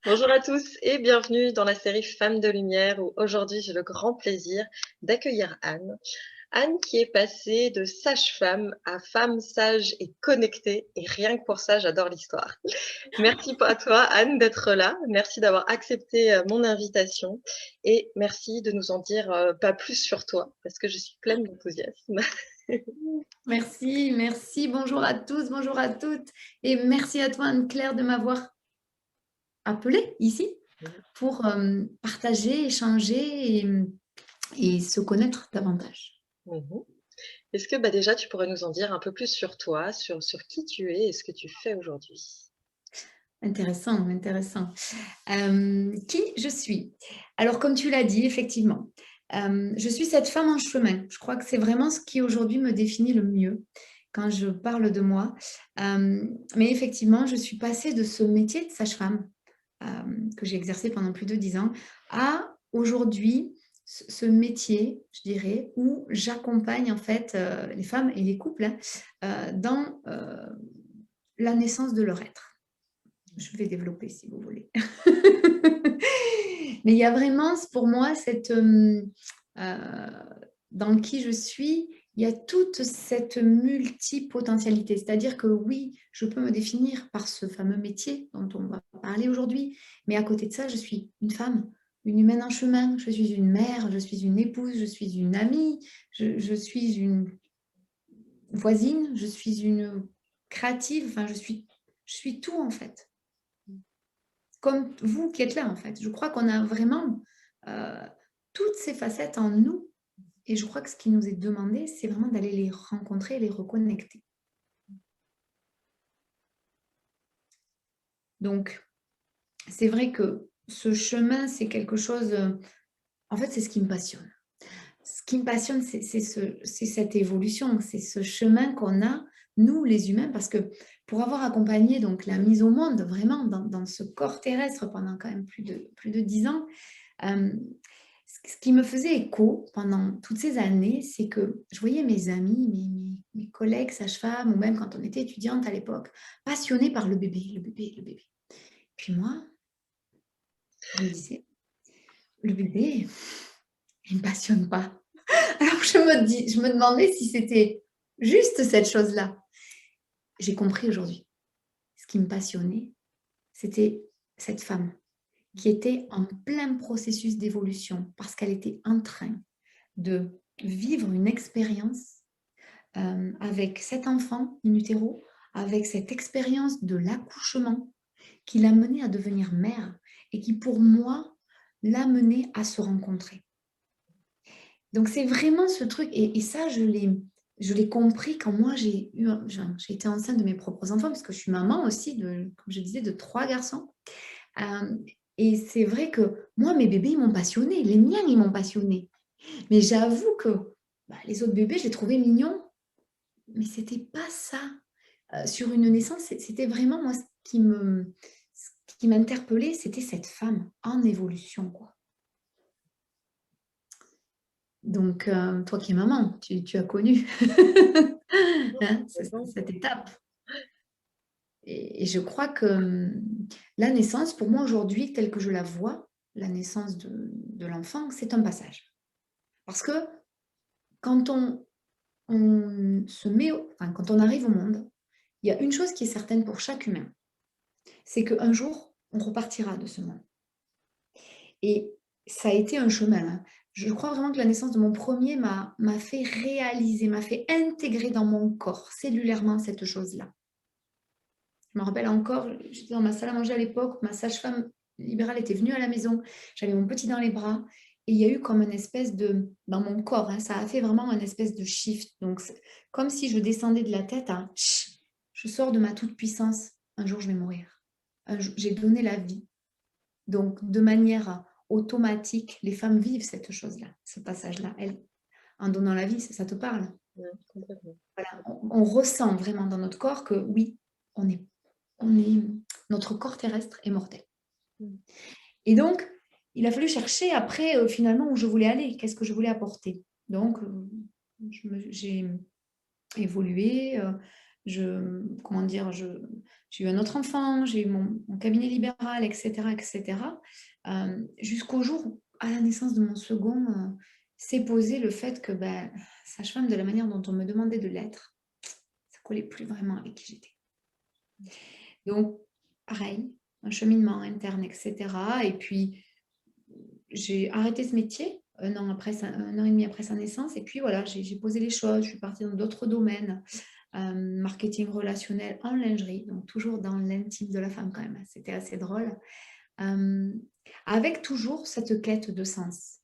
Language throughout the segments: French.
Bonjour à tous et bienvenue dans la série Femmes de lumière où aujourd'hui j'ai le grand plaisir d'accueillir Anne. Anne qui est passée de sage-femme à femme sage et connectée et rien que pour ça j'adore l'histoire. Merci à toi Anne d'être là, merci d'avoir accepté mon invitation et merci de nous en dire pas plus sur toi parce que je suis pleine d'enthousiasme. Merci, merci. Bonjour à tous, bonjour à toutes. Et merci à toi, Anne-Claire, de m'avoir appelée ici pour partager, échanger et se connaître davantage. Mhm. Est-ce que déjà tu pourrais nous en dire un peu plus sur toi, sur qui tu es et ce que tu fais aujourd'hui? Intéressant, intéressant. Qui je suis? Alors, comme tu l'as dit, effectivement, je suis cette femme en chemin. Je crois que c'est vraiment ce qui aujourd'hui me définit le mieux quand je parle de moi. Mais effectivement, je suis passée de ce métier de sage-femme que j'ai exercé pendant plus de 10 ans, à aujourd'hui ce métier, je dirais, où j'accompagne en fait les femmes et les couples dans la naissance de leur être. Je vais développer si vous voulez. Mais il y a vraiment pour moi euh, dans qui je suis, il y a toute cette multipotentialité. C'est-à-dire que oui, je peux me définir par ce fameux métier dont on va parler aujourd'hui, mais à côté de ça, je suis une femme, une humaine en chemin, je suis une mère, je suis une épouse, je suis une amie, je suis une voisine, je suis une créative, enfin, je suis tout en fait. Comme vous qui êtes là en fait. Je crois qu'on a vraiment euh, toutes ces facettes en nous. Et je crois que ce qui nous est demandé, c'est vraiment d'aller les rencontrer, les reconnecter. Donc, c'est vrai que ce chemin, c'est quelque chose, en fait, c'est ce qui me passionne. Ce qui me passionne, c'est cette évolution, c'est ce chemin qu'on a, nous, les humains, parce que pour avoir accompagné donc, la mise au monde, vraiment, dans ce corps terrestre pendant quand même plus de 10 ans, ce qui me faisait écho pendant toutes ces années, c'est que je voyais mes amis, mes collègues sages-femmes, ou même quand on était étudiante à l'époque, passionnés par le bébé, le bébé, le bébé. Puis moi, je me disais, le bébé, il ne me passionne pas. Alors je me demandais si c'était juste cette chose-là. J'ai compris aujourd'hui. Ce qui me passionnait, c'était cette femme qui était en plein processus d'évolution parce qu'elle était en train de vivre une expérience avec cet enfant in utero, avec cette expérience de l'accouchement qui l'a menée à devenir mère et qui, pour moi, l'a menée à se rencontrer. Donc, c'est vraiment ce truc, et ça, je l'ai compris quand moi, j'ai été enceinte de mes propres enfants, parce que je suis maman aussi, comme je disais, de 3 garçons. Euh, et c'est vrai que moi, mes bébés, ils m'ont passionnée. Les miens, ils m'ont passionnée. Mais j'avoue que les autres bébés, je les trouvais mignons, mais c'était pas ça. Sur une naissance, c'était vraiment moi ce qui m'interpellait, c'était cette femme en évolution, quoi. Donc, toi qui es maman, tu as connu hein, cette étape. Et je crois que la naissance, pour moi aujourd'hui, telle que je la vois, la naissance de l'enfant, c'est un passage. Parce que quand on se met, enfin, quand on arrive au monde, il y a une chose qui est certaine pour chaque humain, c'est qu'un jour, on repartira de ce monde. Et ça a été un chemin, hein. Je crois vraiment que la naissance de mon premier m'a fait réaliser, m'a fait intégrer dans mon corps cellulairement cette chose-là. Je me rappelle encore, j'étais dans ma salle à manger à l'époque, ma sage-femme libérale était venue à la maison, j'avais mon petit dans les bras, et il y a eu comme une espèce dans mon corps, hein, ça a fait vraiment une espèce de shift. Donc, comme si je descendais de la tête à, je sors de ma toute-puissance, un jour je vais mourir. J'ai donné la vie. Donc, de manière automatique, les femmes vivent cette chose-là, ce passage-là. Elles, en donnant la vie, ça te parle. Ouais, complètement. Voilà, on ressent vraiment dans notre corps que oui, on est, notre corps terrestre est mortel. Mm. Et donc, il a fallu chercher après, finalement, où je voulais aller, qu'est-ce que je voulais apporter. Donc, j'ai évolué. comment dire, j'ai eu un autre enfant, j'ai eu mon cabinet libéral, etc., etc. Jusqu'au jour, où, à la naissance de mon second, s'est posé le fait que sage-femme, de la manière dont on me demandait de l'être, ça collait plus vraiment avec qui j'étais. Donc, pareil, un cheminement interne, etc. Et puis, j'ai arrêté ce métier un an et demi après sa naissance. Et puis voilà, j'ai posé les choses. Je suis partie dans d'autres domaines, marketing relationnel en lingerie, donc toujours dans l'intime de la femme quand même. C'était assez drôle. Avec toujours cette quête de sens,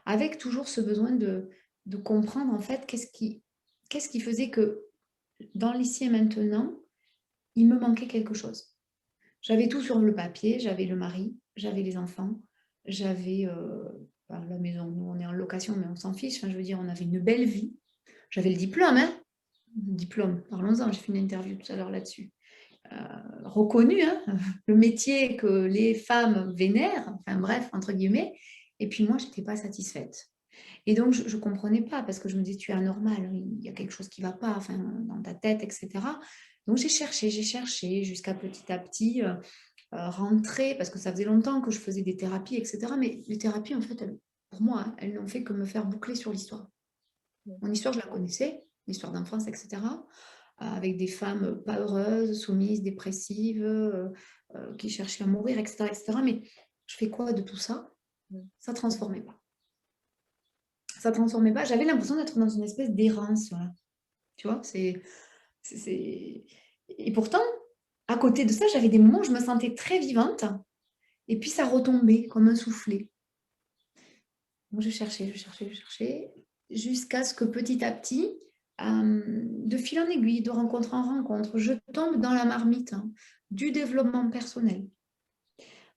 avec toujours ce besoin de comprendre en fait qu'est-ce qui faisait que dans l'ici et maintenant, il me manquait quelque chose. J'avais tout sur le papier, j'avais le mari, j'avais les enfants, j'avais la maison, nous on est en location mais on s'en fiche, enfin, je veux dire, on avait une belle vie. J'avais le diplôme, hein, le diplôme, parlons-en, j'ai fait une interview tout à l'heure là-dessus. Reconnu, hein, le métier que les femmes vénèrent, enfin bref, entre guillemets, et puis moi, je n'étais pas satisfaite. Et donc, je ne comprenais pas parce que je me disais, tu es anormal, il y a quelque chose qui ne va pas enfin, dans ta tête, etc. Donc, j'ai cherché jusqu'à petit à petit rentrer, parce que ça faisait longtemps que je faisais des thérapies, etc. Mais les thérapies, en fait, pour moi, hein, elles n'ont fait que me faire boucler sur l'histoire. Mon histoire, je la connaissais, l'histoire d'enfance, etc. Avec des femmes pas heureuses, soumises, dépressives, qui cherchaient à mourir, etc., etc. Mais je fais quoi de tout ça? Ça ne transformait pas. Ça ne transformait pas. J'avais l'impression d'être dans une espèce d'errance. Voilà. Tu vois, Et pourtant, à côté de ça, j'avais des moments où je me sentais très vivante. Et puis, ça retombait comme un soufflet. Donc, je cherchais, jusqu'à ce que petit à petit, de fil en aiguille, de rencontre en rencontre, je tombe dans la marmite du développement personnel.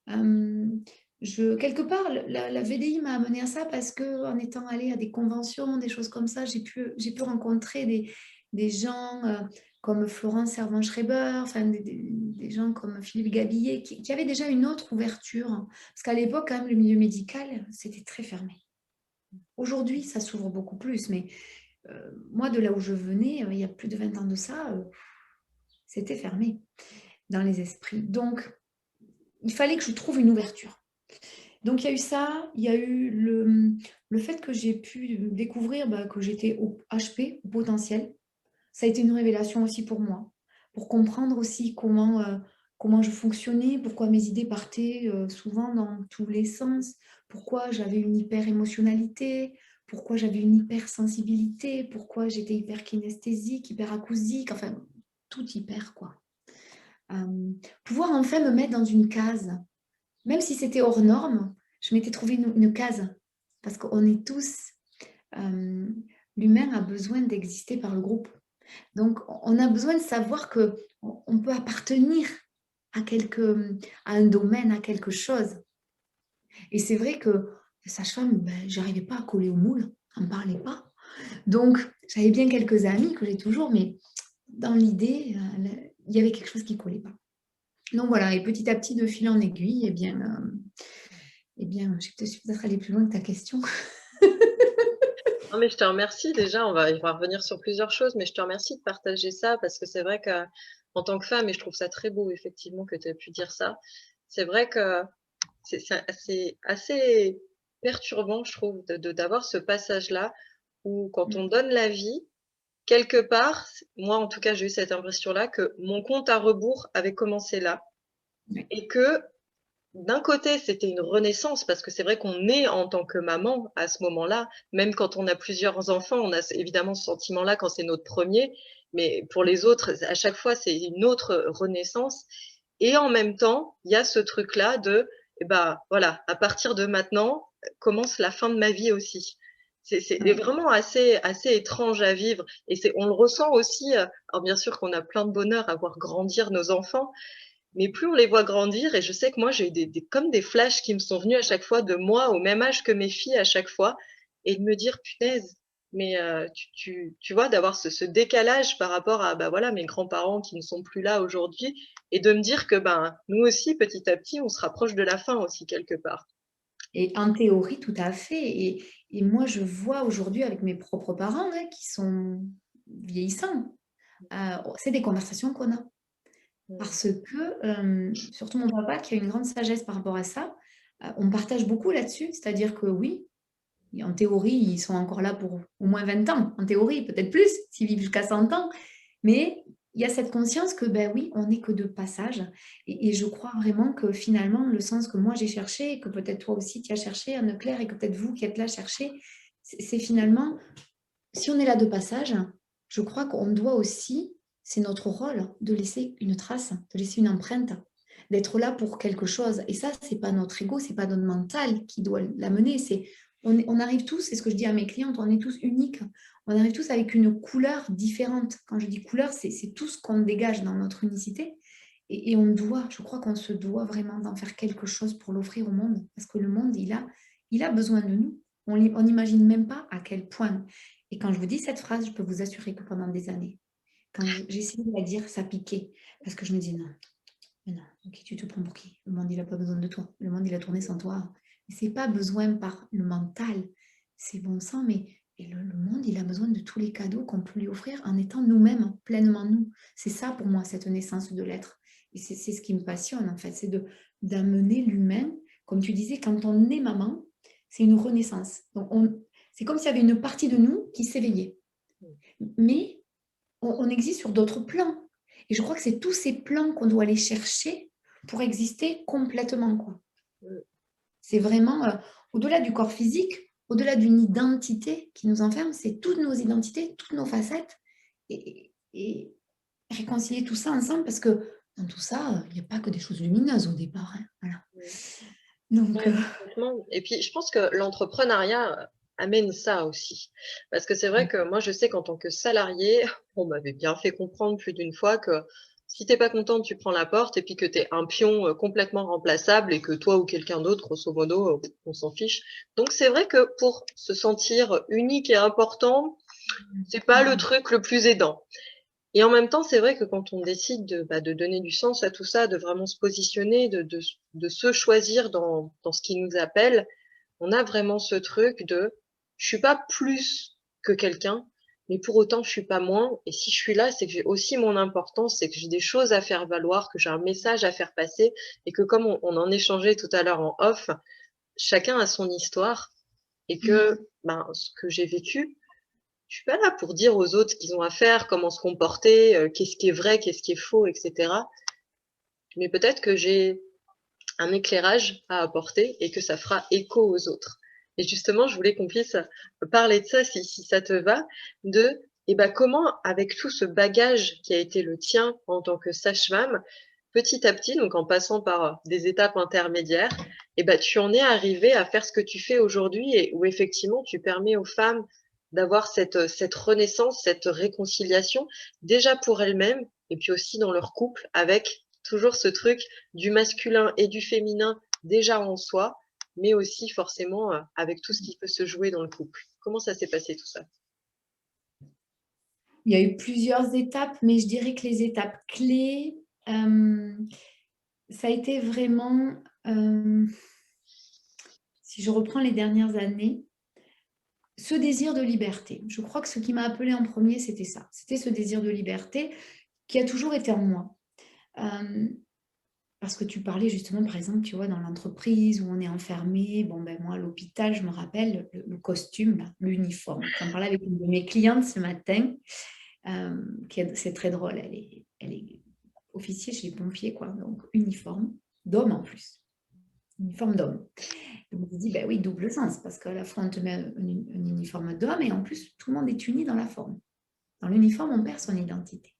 Quelque part, la VDI m'a amené à ça parce qu'en étant allée à des conventions, des choses comme ça, j'ai pu rencontrer des gens comme Florence Servan-Schreiber, enfin, des gens comme Philippe Gabillet, qui avaient déjà une autre ouverture. Parce qu'à l'époque, quand même, le milieu médical, c'était très fermé. Aujourd'hui, ça s'ouvre beaucoup plus, mais moi, de là où je venais, il y a plus de 20 ans de ça, c'était fermé dans les esprits. Donc, il fallait que je trouve une ouverture. Donc, il y a eu ça, il y a eu le fait que j'ai pu découvrir que j'étais au HP, au potentiel. Ça a été une révélation aussi pour moi, pour comprendre aussi comment je fonctionnais, pourquoi mes idées partaient souvent dans tous les sens, pourquoi j'avais une hyper-émotionnalité, pourquoi j'avais une hypersensibilité, pourquoi j'étais hyper-kinesthésique, hyper-acousique, enfin, tout hyper, quoi. Pouvoir enfin me mettre dans une case, même si c'était hors norme, je m'étais trouvé une case, parce qu'on est tous, l'humain a besoin d'exister par le groupe. Donc, on a besoin de savoir qu'on peut appartenir à un domaine, à quelque chose. Et c'est vrai que sage-femme, je n'arrivais pas à coller au moule, on ne parlait pas. Donc, j'avais bien quelques amis que j'ai toujours, mais dans l'idée, il y avait quelque chose qui ne collait pas. Donc voilà, et petit à petit, de fil en aiguille, je vais peut-être aller plus loin que ta question. Non, mais je te remercie déjà, il va revenir sur plusieurs choses, mais je te remercie de partager ça parce que c'est vrai qu'en tant que femme, et je trouve ça très beau effectivement que tu aies pu dire ça, c'est vrai que c'est assez perturbant, je trouve, d'avoir ce passage-là où quand on donne la vie, quelque part, moi en tout cas j'ai eu cette impression-là que mon compte à rebours avait commencé là Oui. et que d'un côté, c'était une renaissance parce que c'est vrai qu'on est en tant que maman à ce moment-là, même quand on a plusieurs enfants, on a évidemment ce sentiment-là quand c'est notre premier, mais pour les autres, à chaque fois, c'est une autre renaissance. Et en même temps, il y a ce truc-là de, eh ben, voilà, à partir de maintenant, commence la fin de ma vie aussi. C'est Ouais. vraiment assez étrange à vivre. Et on le ressent aussi, alors bien sûr qu'on a plein de bonheur à voir grandir nos enfants, mais plus on les voit grandir, et je sais que moi, j'ai eu comme des flashs qui me sont venus à chaque fois de moi au même âge que mes filles à chaque fois, et de me dire, punaise, mais tu vois, d'avoir ce décalage par rapport à bah, voilà, mes grands-parents qui ne sont plus là aujourd'hui, et de me dire que ben, nous aussi, petit à petit, on se rapproche de la fin aussi, quelque part. Et en théorie, tout à fait. Et moi, je vois aujourd'hui avec mes propres parents qui sont vieillissants. c'est des conversations qu'on a. Mmh. Parce que, surtout mon papa qui a une grande sagesse par rapport à ça, on partage beaucoup là-dessus. C'est-à-dire que oui, en théorie, ils sont encore là pour au moins 20 ans. En théorie, peut-être plus, s'ils vivent jusqu'à 100 ans. Mais il y a cette conscience que, ben oui, on n'est que de passage. Et je crois vraiment que finalement, le sens que moi j'ai cherché, et que peut-être toi aussi tu as cherché, Anne-Claire, et que peut-être vous qui êtes là cherchez, c'est finalement, si on est là de passage, je crois qu'on doit aussi, c'est notre rôle de laisser une trace, de laisser une empreinte, d'être là pour quelque chose. Et ça, c'est pas notre ego, c'est pas notre mental qui doit l'amener. On arrive tous, c'est ce que je dis à mes clientes, on est tous uniques. On arrive tous avec une couleur différente. Quand je dis couleur, c'est tout ce qu'on dégage dans notre unicité. Et on doit, je crois qu'on se doit vraiment d'en faire quelque chose pour l'offrir au monde. Parce que le monde, il a besoin de nous. On n'imagine même pas à quel point. Et quand je vous dis cette phrase, je peux vous assurer que pendant des années, quand j'ai essayé de la dire, ça piquait. Parce que je me dis non, mais non, qui tu te prends pour qui? Le monde, il n'a pas besoin de toi. Le monde, il a tourné sans toi. Et c'est pas besoin par le mental. C'est bon sang, mais et le monde, il a besoin de tous les cadeaux qu'on peut lui offrir en étant nous-mêmes, pleinement nous. C'est ça pour moi, cette naissance de l'être. Et c'est ce qui me passionne, en fait, c'est d'amener l'humain. Comme tu disais, quand on est maman, c'est une renaissance. Donc, c'est comme s'il y avait une partie de nous qui s'éveillait. Mais on existe sur d'autres plans. Et je crois que c'est tous ces plans qu'on doit aller chercher pour exister complètement, quoi. Mmh. C'est vraiment, au-delà du corps physique, au-delà d'une identité qui nous enferme, c'est toutes nos identités, toutes nos facettes. Et réconcilier tout ça ensemble, parce que dans tout ça, il n'y a pas que des choses lumineuses au départ, hein, voilà. Mmh. Donc, Ouais, complètement et puis je pense que l'entrepreneuriat, amène ça aussi. Parce que c'est vrai que moi, je sais qu'en tant que salariée, on m'avait bien fait comprendre plus d'une fois que si tu es pas contente, tu prends la porte et puis que tu es un pion, complètement remplaçable et que toi ou quelqu'un d'autre, grosso modo, on s'en fiche. Donc c'est vrai que pour se sentir unique et important, c'est pas le mmh, truc le plus aidant. Et en même temps, c'est vrai que quand on décide de donner du sens à tout ça, de vraiment se positionner, de se choisir dans ce qui nous appelle, on a vraiment ce truc de: «Je suis pas plus que quelqu'un, mais pour autant je suis pas moins et si je suis là, c'est que j'ai aussi mon importance, c'est que j'ai des choses à faire valoir, que j'ai un message à faire passer» et que comme on en échangeait tout à l'heure en off, chacun a son histoire et mmh. que, ben, ce que j'ai vécu, je suis pas là pour dire aux autres ce qu'ils ont à faire, comment se comporter, qu'est-ce qui est vrai, qu'est-ce qui est faux, et cetera. Mais peut-être que j'ai un éclairage à apporter et que ça fera écho aux autres. Et justement, je voulais qu'on puisse parler de ça, si ça te va, de, eh ben, comment, avec tout ce bagage qui a été le tien en tant que sage-femme, petit à petit, donc en passant par des étapes intermédiaires, eh ben, tu en es arrivé à faire ce que tu fais aujourd'hui et où effectivement tu permets aux femmes d'avoir cette renaissance, cette réconciliation, déjà pour elles-mêmes et puis aussi dans leur couple, avec toujours ce truc du masculin et du féminin déjà en soi, mais aussi forcément avec tout ce qui peut se jouer dans le couple. Comment ça s'est passé tout ça? Il y a eu plusieurs étapes, mais je dirais que les étapes clés, ça a été vraiment, si je reprends les dernières années, ce désir de liberté. Je crois que ce qui m'a appelée en premier, c'était ça. C'était ce désir de liberté qui a toujours été en moi. Parce que tu parlais justement, par exemple, tu vois, dans l'entreprise où on est enfermé, bon, ben moi, à l'hôpital, je me rappelle le costume, là, l'uniforme. J'en parlais avec une de mes clientes ce matin, c'est très drôle, elle est officier chez les pompiers, quoi, donc uniforme, d'homme en plus, uniforme d'homme. Donc je dis, ben oui, double sens, parce qu'à la fois, on te met un uniforme d'homme et en plus, tout le monde est uni dans la forme. Dans l'uniforme, on perd son identité.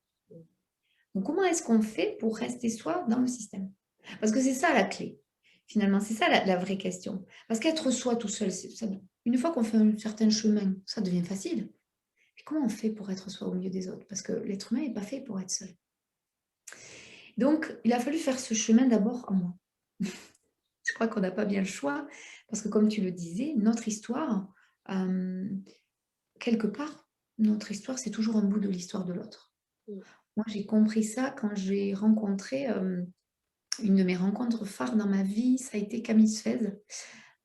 Donc, comment est-ce qu'on fait pour rester soi dans le système? Parce que c'est ça la clé. Finalement, c'est ça la vraie question. Parce qu'être soi tout seul, une fois qu'on fait un certain chemin, ça devient facile. Mais comment on fait pour être soi au milieu des autres? Parce que l'être humain n'est pas fait pour être seul. Donc, il a fallu faire ce chemin d'abord en moi. Je crois qu'on n'a pas bien le choix, parce que comme tu le disais, notre histoire, euh, quelque part, notre histoire, c'est toujours un bout de l'histoire de l'autre. Mmh. Moi, j'ai compris ça quand j'ai rencontré une de mes rencontres phares dans ma vie, ça a été Camille Sfez.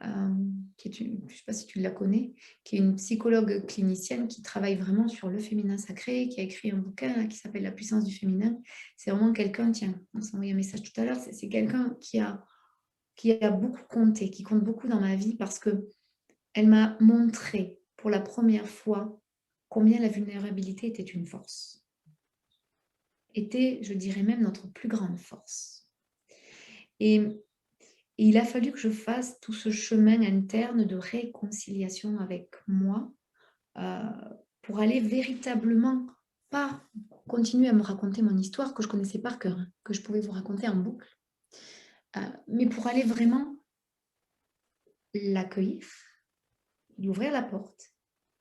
je ne sais pas si tu la connais, qui est une psychologue clinicienne qui travaille vraiment sur le féminin sacré, qui a écrit un bouquin là, qui s'appelle La puissance du féminin. C'est vraiment quelqu'un, tiens, on s'est envoyé un message tout à l'heure, c'est quelqu'un qui a beaucoup compté, qui compte beaucoup dans ma vie parce qu'elle m'a montré pour la première fois combien la vulnérabilité était une force. Était, je dirais même, notre plus grande force. Et il a fallu que je fasse tout ce chemin interne de réconciliation avec moi pour aller véritablement, pas continuer à me raconter mon histoire que je connaissais par cœur, hein, que je pouvais vous raconter en boucle, mais pour aller vraiment l'accueillir, lui ouvrir la porte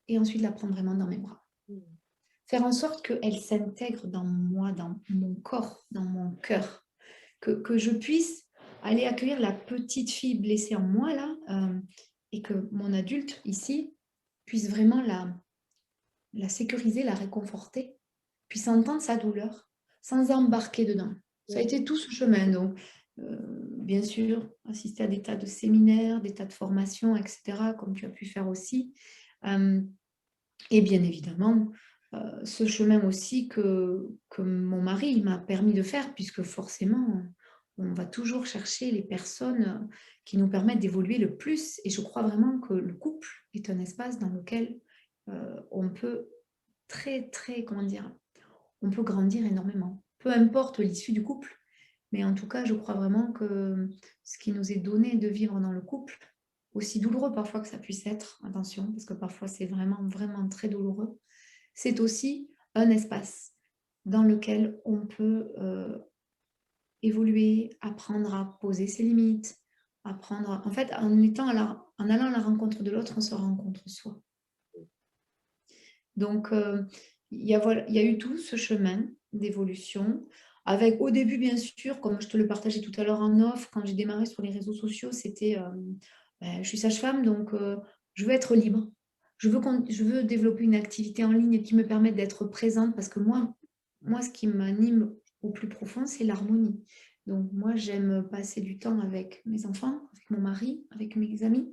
et ensuite la prendre vraiment dans mes bras. Faire en sorte qu'elle s'intègre dans moi, dans mon corps, dans mon cœur, que je puisse aller accueillir la petite fille blessée en moi, là, et que mon adulte, ici, puisse vraiment la sécuriser, la réconforter, puisse entendre sa douleur, sans embarquer dedans. Ça a été tout ce chemin, donc, bien sûr, assister à des tas de séminaires, des tas de formations, etc., comme tu as pu faire aussi. Et bien évidemment, ce chemin aussi que mon mari m'a permis de faire, puisque forcément, on va toujours chercher les personnes qui nous permettent d'évoluer le plus. Et je crois vraiment que le couple est un espace dans lequel on peut comment dire, on peut grandir énormément. Peu importe l'issue du couple, mais en tout cas, je crois vraiment que ce qui nous est donné de vivre dans le couple, aussi douloureux parfois que ça puisse être, attention, parce que parfois c'est vraiment, vraiment très douloureux, c'est aussi un espace dans lequel on peut évoluer, apprendre à poser ses limites, apprendre... En fait, en allant à la rencontre de l'autre, on se rencontre soi. Donc, il y a eu tout ce chemin d'évolution, avec au début, bien sûr, comme je te le partageais tout à l'heure en off, quand j'ai démarré sur les réseaux sociaux, c'était, je suis sage-femme, donc je veux être libre. Je veux développer une activité en ligne qui me permette d'être présente, parce que moi, ce qui m'anime au plus profond, c'est l'harmonie. Donc, moi, j'aime passer du temps avec mes enfants, avec mon mari, avec mes amis,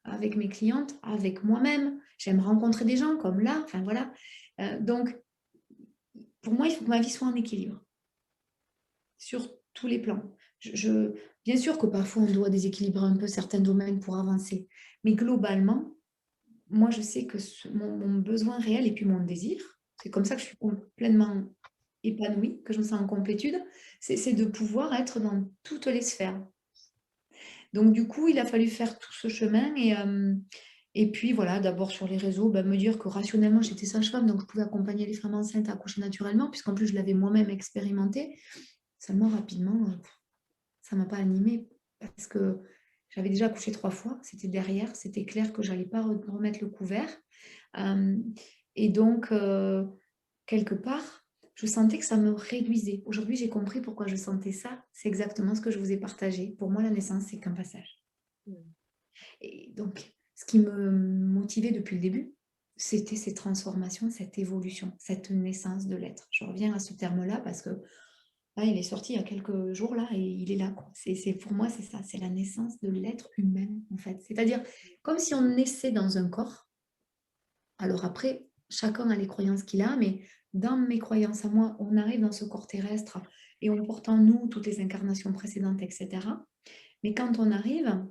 avec mes clientes, avec moi-même. J'aime rencontrer des gens comme là, enfin voilà. Donc, pour moi, il faut que ma vie soit en équilibre sur tous les plans. Bien sûr que parfois, on doit déséquilibrer un peu certains domaines pour avancer, mais globalement, moi, je sais que mon besoin réel et puis mon désir, c'est comme ça que je suis pleinement épanouie, que je me sens en complétude, c'est de pouvoir être dans toutes les sphères. Donc, du coup, il a fallu faire tout ce chemin et puis, voilà, d'abord sur les réseaux, me dire que rationnellement, j'étais sage-femme, donc je pouvais accompagner les femmes enceintes à accoucher naturellement, puisqu'en plus, je l'avais moi-même expérimenté. Seulement, rapidement, ça ne m'a pas animée parce que j'avais déjà accouché 3 fois. C'était derrière, c'était clair que je n'allais pas remettre le couvert. Et donc, quelque part, je sentais que ça me réduisait. Aujourd'hui, j'ai compris pourquoi je sentais ça. C'est exactement ce que je vous ai partagé. Pour moi, la naissance, c'est qu'un passage. Et donc, ce qui me motivait depuis le début, c'était ces transformations, cette évolution, cette naissance de l'être. Je reviens à ce terme-là parce que là, il est sorti il y a quelques jours là et il est là, quoi. Pour moi, c'est ça, c'est la naissance de l'être humain en fait. C'est-à-dire comme si on naissait dans un corps. Alors après, chacun a les croyances qu'il a, mais dans mes croyances à moi, on arrive dans ce corps terrestre et on porte en nous toutes les incarnations précédentes, etc. Mais quand on arrive,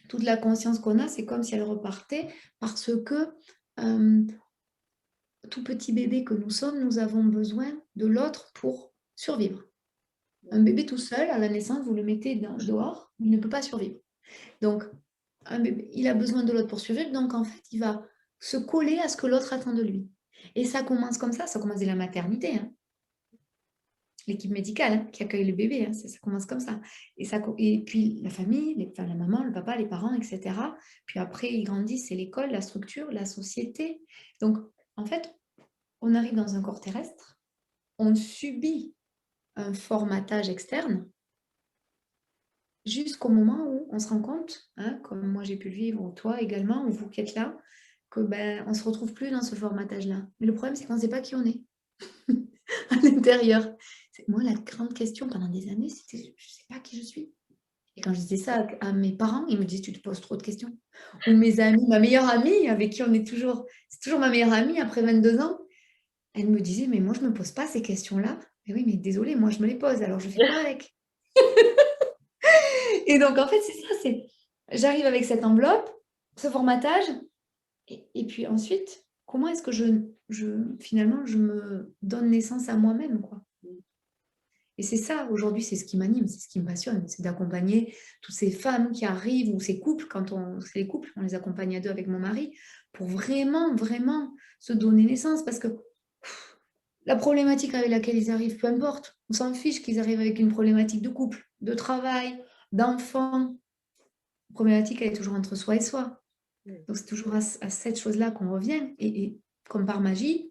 toute la conscience qu'on a, c'est comme si elle repartait parce que tout petit bébé que nous sommes, nous avons besoin de l'autre pour survivre. Un bébé tout seul, à la naissance, vous le mettez dehors, il ne peut pas survivre. Donc, un bébé, il a besoin de l'autre pour survivre, donc en fait, il va se coller à ce que l'autre attend de lui. Et ça commence comme ça commence dès la maternité. Hein. L'équipe médicale hein, qui accueille le bébé, hein, ça commence comme ça. Et puis la famille, la maman, le papa, les parents, etc. Puis après, ils grandissent, c'est l'école, la structure, la société. Donc, en fait, on arrive dans un corps terrestre, on subit un formatage externe jusqu'au moment où on se rend compte, hein, comme moi j'ai pu le vivre, ou toi également, ou vous qui êtes là, que on ne se retrouve plus dans ce formatage-là. Mais le problème, c'est qu'on ne sait pas qui on est à l'intérieur. Moi, la grande question pendant des années, c'était je ne sais pas qui je suis. Et quand je disais ça à mes parents, ils me disaient, tu te poses trop de questions. Ou mes amis, ma meilleure amie, avec qui on est toujours, c'est toujours ma meilleure amie après 22 ans, elle me disait, mais moi, je ne me pose pas ces questions-là. Mais oui, mais désolée, moi, je me les pose, alors je fais quoi avec? Et donc, en fait, c'est ça, j'arrive avec cette enveloppe, ce formatage, et puis ensuite, comment est-ce que finalement, je me donne naissance à moi-même, quoi. Et c'est ça, aujourd'hui, c'est ce qui m'anime, c'est ce qui me passionne, c'est d'accompagner toutes ces femmes qui arrivent, ou ces couples, c'est les couples, on les accompagne à deux avec mon mari, pour vraiment, vraiment se donner naissance, parce que la problématique avec laquelle ils arrivent, peu importe, on s'en fiche qu'ils arrivent avec une problématique de couple, de travail, d'enfant. La problématique, elle est toujours entre soi et soi. Donc, c'est toujours à cette chose-là qu'on revient. Et comme par magie,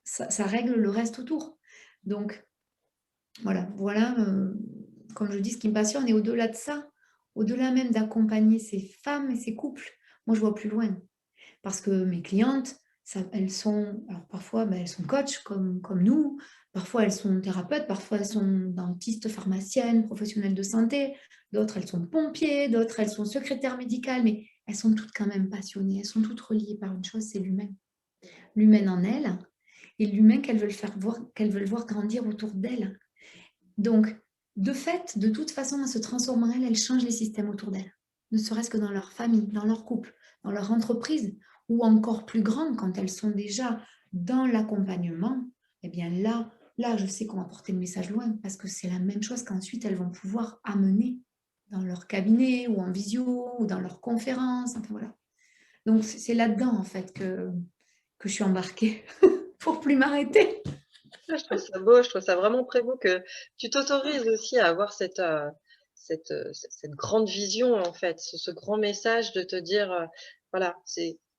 ça règle le reste autour. Donc, voilà, comme je dis, ce qui me passionne. Et au-delà de ça, au-delà même d'accompagner ces femmes et ces couples, moi, je vois plus loin. Parce que mes clientes, elles sont, alors parfois, elles sont coachs comme nous, parfois elles sont thérapeutes, parfois elles sont dentistes, pharmaciennes, professionnelles de santé, d'autres elles sont pompiers, d'autres elles sont secrétaires médicales, mais elles sont toutes quand même passionnées, elles sont toutes reliées par une chose, c'est l'humain. L'humain en elles et l'humain qu'elles veulent voir grandir autour d'elles. Donc, de fait, de toute façon, elles se transforment en elles changent les systèmes autour d'elles, ne serait-ce que dans leur famille, dans leur couple, dans leur entreprise, ou encore plus grande, quand elles sont déjà dans l'accompagnement, eh bien là, je sais qu'on va porter le message loin, parce que c'est la même chose qu'ensuite elles vont pouvoir amener dans leur cabinet, ou en visio, ou dans leurs conférences, enfin voilà. Donc, c'est là-dedans, en fait, que je suis embarquée, pour plus m'arrêter. Je trouve ça beau, je trouve ça vraiment très beau que tu t'autorises aussi à avoir cette grande vision, en fait, ce grand message de te dire, voilà,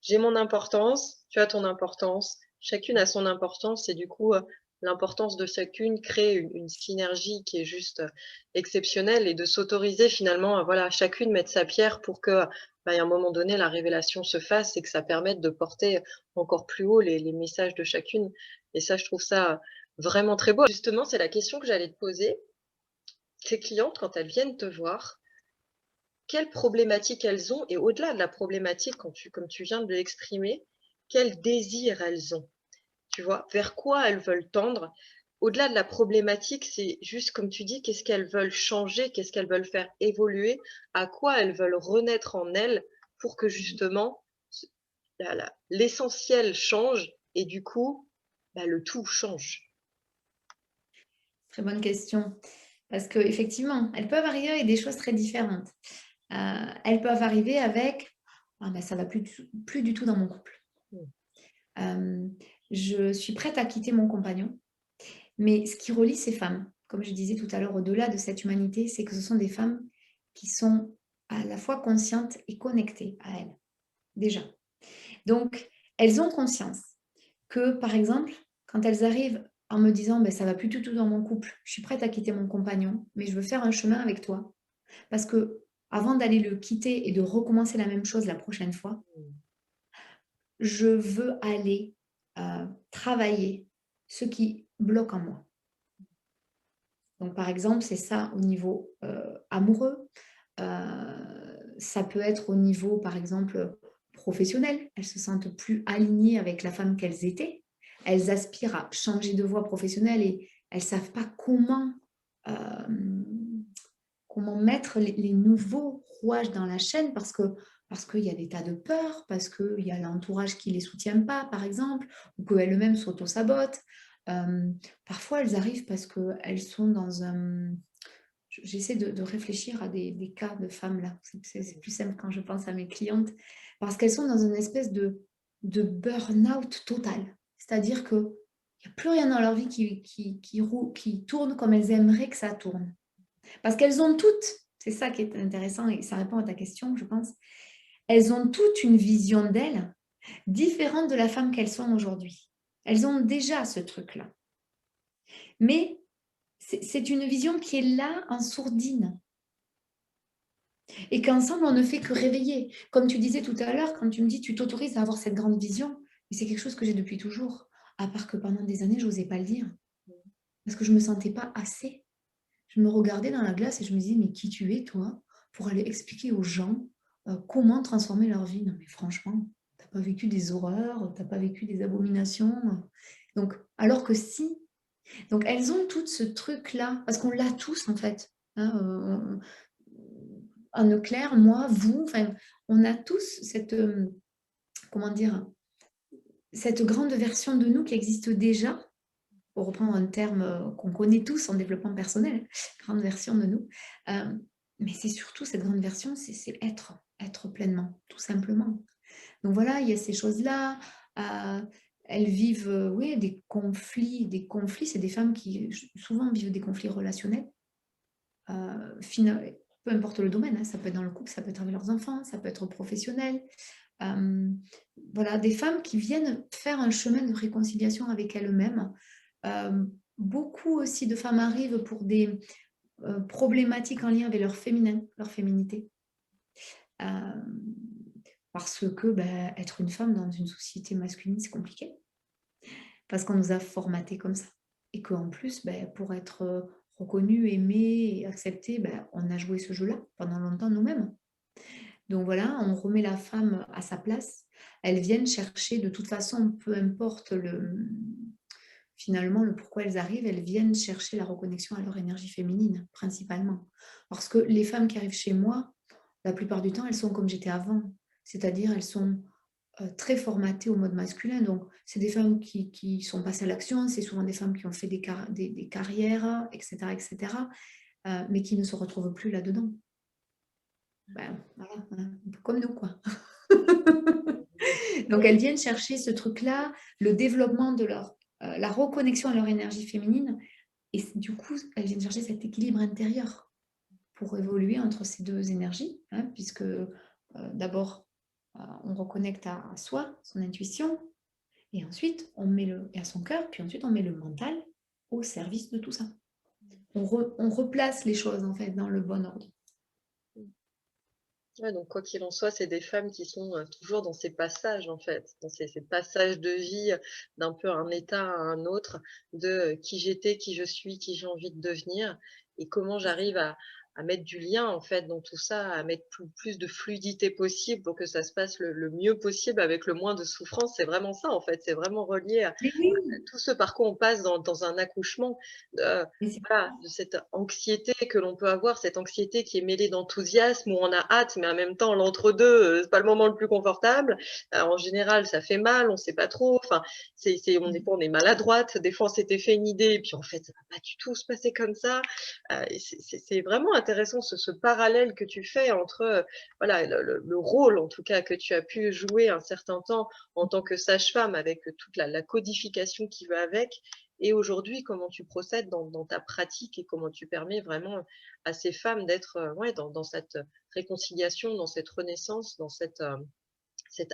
j'ai mon importance, tu as ton importance, chacune a son importance et du coup, l'importance de chacune crée une synergie qui est juste, exceptionnelle et de s'autoriser finalement à, voilà, chacune mettre sa pierre pour que, à un moment donné, la révélation se fasse et que ça permette de porter encore plus haut les messages de chacune et ça, je trouve ça vraiment très beau. Justement, c'est la question que j'allais te poser. Tes clientes, quand elles viennent te voir, quelles problématiques elles ont? Et au-delà de la problématique, comme tu viens de l'exprimer, quels désirs elles ont? Tu vois? Vers quoi elles veulent tendre? Au-delà de la problématique, c'est juste comme tu dis, qu'est-ce qu'elles veulent changer? Qu'est-ce qu'elles veulent faire évoluer? À quoi elles veulent renaître en elles pour que justement l'essentiel change et du coup, le tout change? Très bonne question. Parce qu'effectivement, elles peuvent arriver avec des choses très différentes. Elles peuvent arriver avec ça ne va plus du tout dans mon couple. Je suis prête à quitter mon compagnon. Mais ce qui relie ces femmes, comme je disais tout à l'heure, au-delà de cette humanité, c'est que ce sont des femmes qui sont à la fois conscientes et connectées à elles, déjà. Donc, elles ont conscience que, par exemple, quand elles arrivent en me disant ça va plus du tout dans mon couple, je suis prête à quitter mon compagnon, mais je veux faire un chemin avec toi. Parce que avant d'aller le quitter et de recommencer la même chose la prochaine fois, je veux aller travailler ce qui bloque en moi. Donc, par exemple, c'est ça au niveau amoureux. Ça peut être au niveau, par exemple, professionnel. Elles se sentent plus alignées avec la femme qu'elles étaient. Elles aspirent à changer de voie professionnelle et elles ne savent pas comment mettre les nouveaux rouages dans la chaîne parce qu'il y a des tas de peurs, parce qu'il y a l'entourage qui ne les soutient pas, par exemple, ou qu'elles-mêmes s'auto-sabotent. Parfois, elles arrivent parce qu'elles sont dans un... J'essaie de réfléchir à des cas de femmes là. C'est plus simple quand je pense à mes clientes. Parce qu'elles sont dans une espèce de burn-out total. C'est-à-dire qu'il n'y a plus rien dans leur vie qui tourne comme elles aimeraient que ça tourne. Parce qu'elles ont toutes, c'est ça qui est intéressant et ça répond à ta question, je pense, elles ont toutes une vision d'elles différente de la femme qu'elles sont aujourd'hui. Elles ont déjà ce truc-là. Mais c'est une vision qui est là en sourdine. Et qu'ensemble, on ne fait que réveiller. Comme tu disais tout à l'heure, quand tu me dis tu t'autorises à avoir cette grande vision, mais c'est quelque chose que j'ai depuis toujours. À part que pendant des années, je n'osais pas le dire. Parce que je ne me sentais pas assez. je me regardais dans la glace et je me disais: «Mais qui tu es toi, pour aller expliquer aux gens, comment transformer leur vie?» Non mais franchement, tu as pas vécu des horreurs, tu as pas vécu des abominations, donc alors que si. Donc elles ont toutes ce truc-là, parce qu'on l'a tous en fait, hein, Anne-Claire, moi, vous, enfin, on a tous cette, comment dire? Cette grande version de nous qui existe déjà, pour reprendre un terme, qu'on connaît tous en développement personnel, grande version de nous. Mais c'est surtout cette grande version, c'est être pleinement, tout simplement. Donc voilà, il y a ces choses-là. Elles vivent, oui, des conflits. Des conflits, c'est des femmes qui souvent vivent des conflits relationnels. Peu importe le domaine, hein, ça peut être dans le couple, ça peut être avec leurs enfants, ça peut être professionnel. Euh, voilà, des femmes qui viennent faire un chemin de réconciliation avec elles-mêmes. Beaucoup aussi de femmes arrivent pour des problématiques en lien avec leur féminin, leur féminité. Euh, Parce que ben, être une femme dans une société masculine, c'est compliqué. Parce qu'on nous a formaté comme ça. Et qu'en plus, ben, pour être reconnu, aimé et accepté, ben, on a joué ce jeu-là pendant longtemps nous-mêmes. Donc voilà, on remet la femme à sa place. Elles viennent chercher, de toute façon, peu importe finalement le pourquoi elles arrivent, elles viennent chercher la reconnexion à leur énergie féminine, principalement. Parce que les femmes qui arrivent chez moi, la plupart du temps, elles sont comme j'étais avant. C'est-à-dire, elles sont très formatées au mode masculin. Donc, c'est des femmes qui sont passées à l'action, c'est souvent des femmes qui ont fait des carrières, etc., etc., mais qui ne se retrouvent plus là-dedans. Ben, voilà, un peu comme nous, quoi. Donc, elles viennent chercher ce truc-là, le développement de la reconnexion à leur énergie féminine. Et du coup, elles viennent chercher cet équilibre intérieur pour évoluer entre ces deux énergies, hein, puisque d'abord, on reconnecte à soi, son intuition, et ensuite, et à son cœur, puis ensuite, on met le mental au service de tout ça. On replace les choses, en fait, dans le bon ordre. Ouais, donc quoi qu'il en soit, c'est des femmes qui sont toujours dans ces passages, en fait, dans ces passages de vie, d'un peu un état à un autre, de qui j'étais, qui je suis, qui j'ai envie de devenir, et comment j'arrive à mettre du lien, en fait, dans tout ça, à mettre plus de fluidité possible pour que ça se passe le mieux possible avec le moins de souffrance. C'est vraiment ça, en fait, c'est vraiment relié à Mais oui, tout ce par quoi on passe dans un accouchement, heu, mais c'est voilà, de cette anxiété que l'on peut avoir, cette anxiété qui est mêlée d'enthousiasme, où on a hâte, mais en même temps l'entre-deux, c'est pas le moment le plus confortable. En général, ça fait mal, on sait pas trop, enfin, des fois on est maladroite, des fois on s'était fait une idée et puis en fait ça va pas du tout se passer comme ça. Et c'est vraiment intéressant ce parallèle que tu fais entre, voilà, le rôle en tout cas que tu as pu jouer un certain temps en tant que sage-femme avec toute la codification qui va avec, et aujourd'hui comment tu procèdes dans ta pratique et comment tu permets vraiment à ces femmes d'être ouais, dans cette réconciliation, dans cette renaissance, dans cette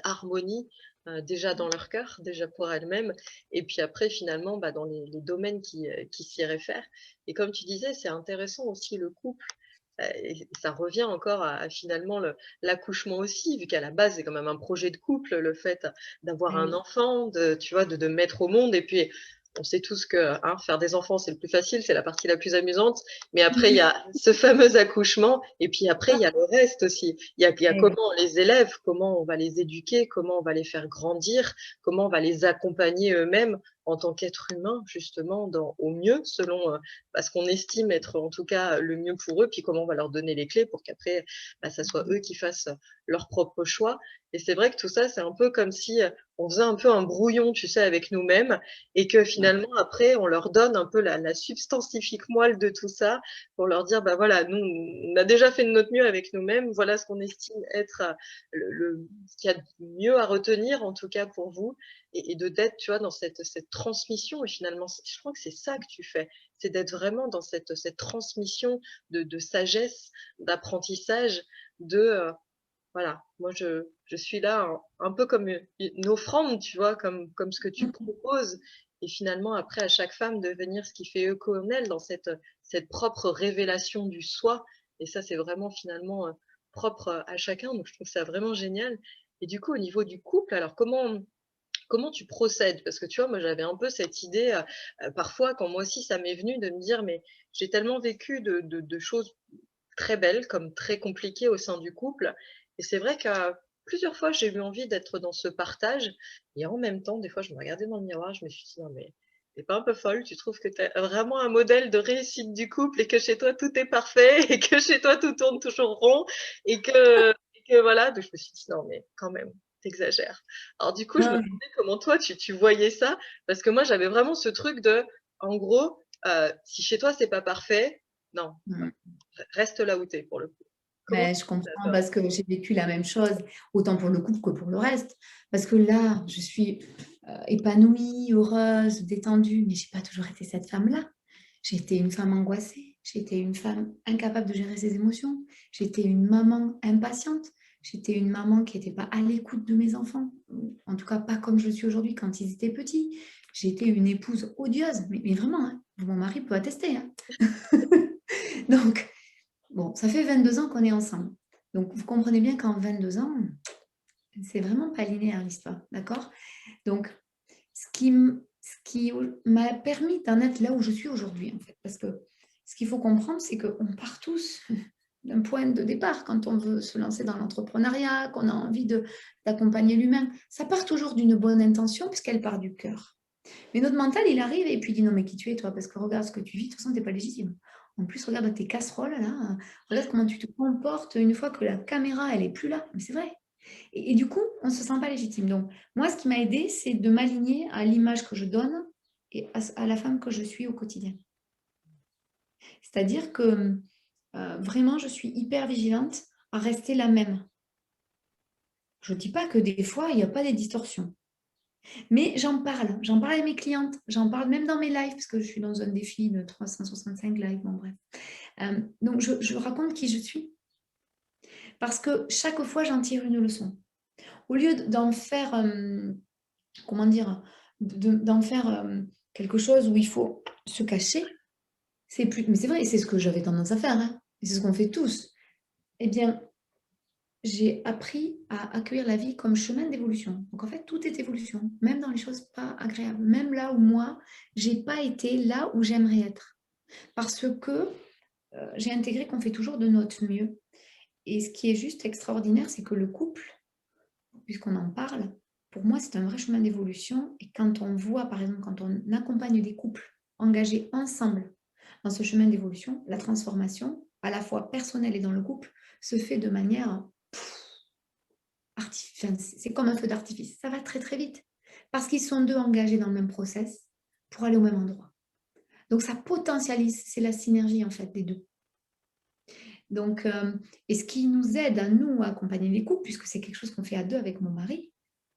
harmonie, déjà dans leur cœur, déjà pour elles-mêmes, et puis après finalement bah, dans les domaines qui s'y réfèrent. Et comme tu disais, c'est intéressant aussi le couple. Et ça revient encore à finalement l'accouchement aussi, vu qu'à la base, c'est quand même un projet de couple, le fait d'avoir eh un oui. enfant, tu vois, de mettre au monde. Et puis, on sait tous que hein, faire des enfants, c'est le plus facile, c'est la partie la plus amusante. Mais après, il y a ce fameux accouchement. Et puis après, il y a le reste aussi. Il y a Eh oui. comment on les élève, comment on va les éduquer, comment on va les faire grandir, comment on va les accompagner eux-mêmes en tant qu'être humain, justement, au mieux, selon ce qu'on estime être en tout cas le mieux pour eux, puis comment on va leur donner les clés pour qu'après, bah, ça soit eux qui fassent leur propre choix. Et c'est vrai que tout ça, c'est un peu comme si on faisait un peu un brouillon, tu sais, avec nous-mêmes, et que Ouais. finalement, après, on leur donne un peu la substantifique moelle de tout ça, pour leur dire, bah voilà, nous, on a déjà fait de notre mieux avec nous-mêmes, voilà ce qu'on estime être ce qu'il y a de mieux à retenir, en tout cas pour vous, et d'être, tu vois, dans cette transmission. Et finalement, je crois que c'est ça que tu fais, c'est d'être vraiment dans cette transmission de sagesse, d'apprentissage, voilà, moi je suis là un peu comme une offrande, tu vois, comme ce que tu proposes. Et finalement, après, à chaque femme de venir ce qui fait écho en elle dans cette propre révélation du soi. Et ça, c'est vraiment finalement propre à chacun. Donc, je trouve ça vraiment génial. Et du coup, au niveau du couple, alors comment tu procèdes? Parce que tu vois, moi, j'avais un peu cette idée, parfois, quand moi aussi ça m'est venu de me dire: «Mais j'ai tellement vécu de choses très belles comme très compliquées au sein du couple» et c'est vrai que plusieurs fois, j'ai eu envie d'être dans ce partage et en même temps, des fois, je me regardais dans le miroir, je me suis dit: «Non mais tu es pas un peu folle? Tu trouves que tu es vraiment un modèle de réussite du couple et que chez toi tout est parfait et que chez toi tout tourne toujours rond et que voilà?» donc je me suis dit: «Non mais quand même, tu exagères». Alors du coup, je me Ouais. demandais comment toi tu voyais ça? Parce que moi, j'avais vraiment ce truc de, en gros, si chez toi c'est pas parfait, non, Mm. reste là où tu es pour le coup. Comment Ben, tu je vis ça comprends toi? parce que j'ai vécu la même chose, autant pour le couple que pour le reste. Parce que là, je suis épanouie, heureuse, détendue, mais j'ai pas toujours été cette femme-là. J'ai été une femme angoissée, j'ai été une femme incapable de gérer ses émotions, j'étais une maman impatiente, j'étais une maman qui n'était pas à l'écoute de mes enfants, en tout cas pas comme je suis aujourd'hui quand ils étaient petits. J'étais une épouse odieuse, mais vraiment, hein, mon mari peut attester. Hein. Donc, bon, ça fait 22 ans qu'on est ensemble. Donc, vous comprenez bien qu'en 22 ans, c'est vraiment pas linéaire l'histoire, d'accord? Donc, ce qui m'a permis d'en être là où je suis aujourd'hui, en fait. Parce que ce qu'il faut comprendre, c'est qu'on part tous d'un point de départ quand on veut se lancer dans l'entrepreneuriat, qu'on a envie d'accompagner l'humain. Ça part toujours d'une bonne intention puisqu'elle part du cœur. Mais notre mental, il arrive et puis il dit non, mais qui tu es, toi? Parce que regarde ce que tu vis, de toute façon, tu n'es pas légitime. En plus, regarde tes casseroles, là. Regarde comment tu te comportes une fois que la caméra, elle est plus là. Mais c'est vrai. Et du coup, on ne se sent pas légitime. Donc, moi, ce qui m'a aidé, c'est de m'aligner à l'image que je donne et à la femme que je suis au quotidien. C'est-à-dire que vraiment, je suis hyper vigilante à rester la même. Je ne dis pas que des fois, il n'y a pas des distorsions. Mais j'en parle à mes clientes, j'en parle même dans mes lives, parce que je suis dans un défi de 365 lives, bon bref. Donc je raconte qui je suis, parce que chaque fois j'en tire une leçon. Au lieu d'en faire, comment dire, d'en faire quelque chose où il faut se cacher, c'est plus, mais c'est vrai, c'est ce que j'avais tendance à faire, hein, et c'est ce qu'on fait tous. Eh bien, j'ai appris à accueillir la vie comme chemin d'évolution. Donc en fait, tout est évolution, même dans les choses pas agréables, même là où moi, j'ai pas été là où j'aimerais être. Parce que j'ai intégré qu'on fait toujours de notre mieux. Et ce qui est juste extraordinaire, c'est que le couple, puisqu'on en parle, pour moi, c'est un vrai chemin d'évolution. Et quand on voit, par exemple, quand on accompagne des couples engagés ensemble dans ce chemin d'évolution, la transformation, à la fois personnelle et dans le couple, se fait de manière c'est comme un feu d'artifice. Ça va très très vite. Parce qu'ils sont deux engagés dans le même process pour aller au même endroit. Donc ça potentialise, c'est la synergie en fait des deux. Donc, et ce qui nous aide à nous à accompagner les couples, puisque c'est quelque chose qu'on fait à deux avec mon mari,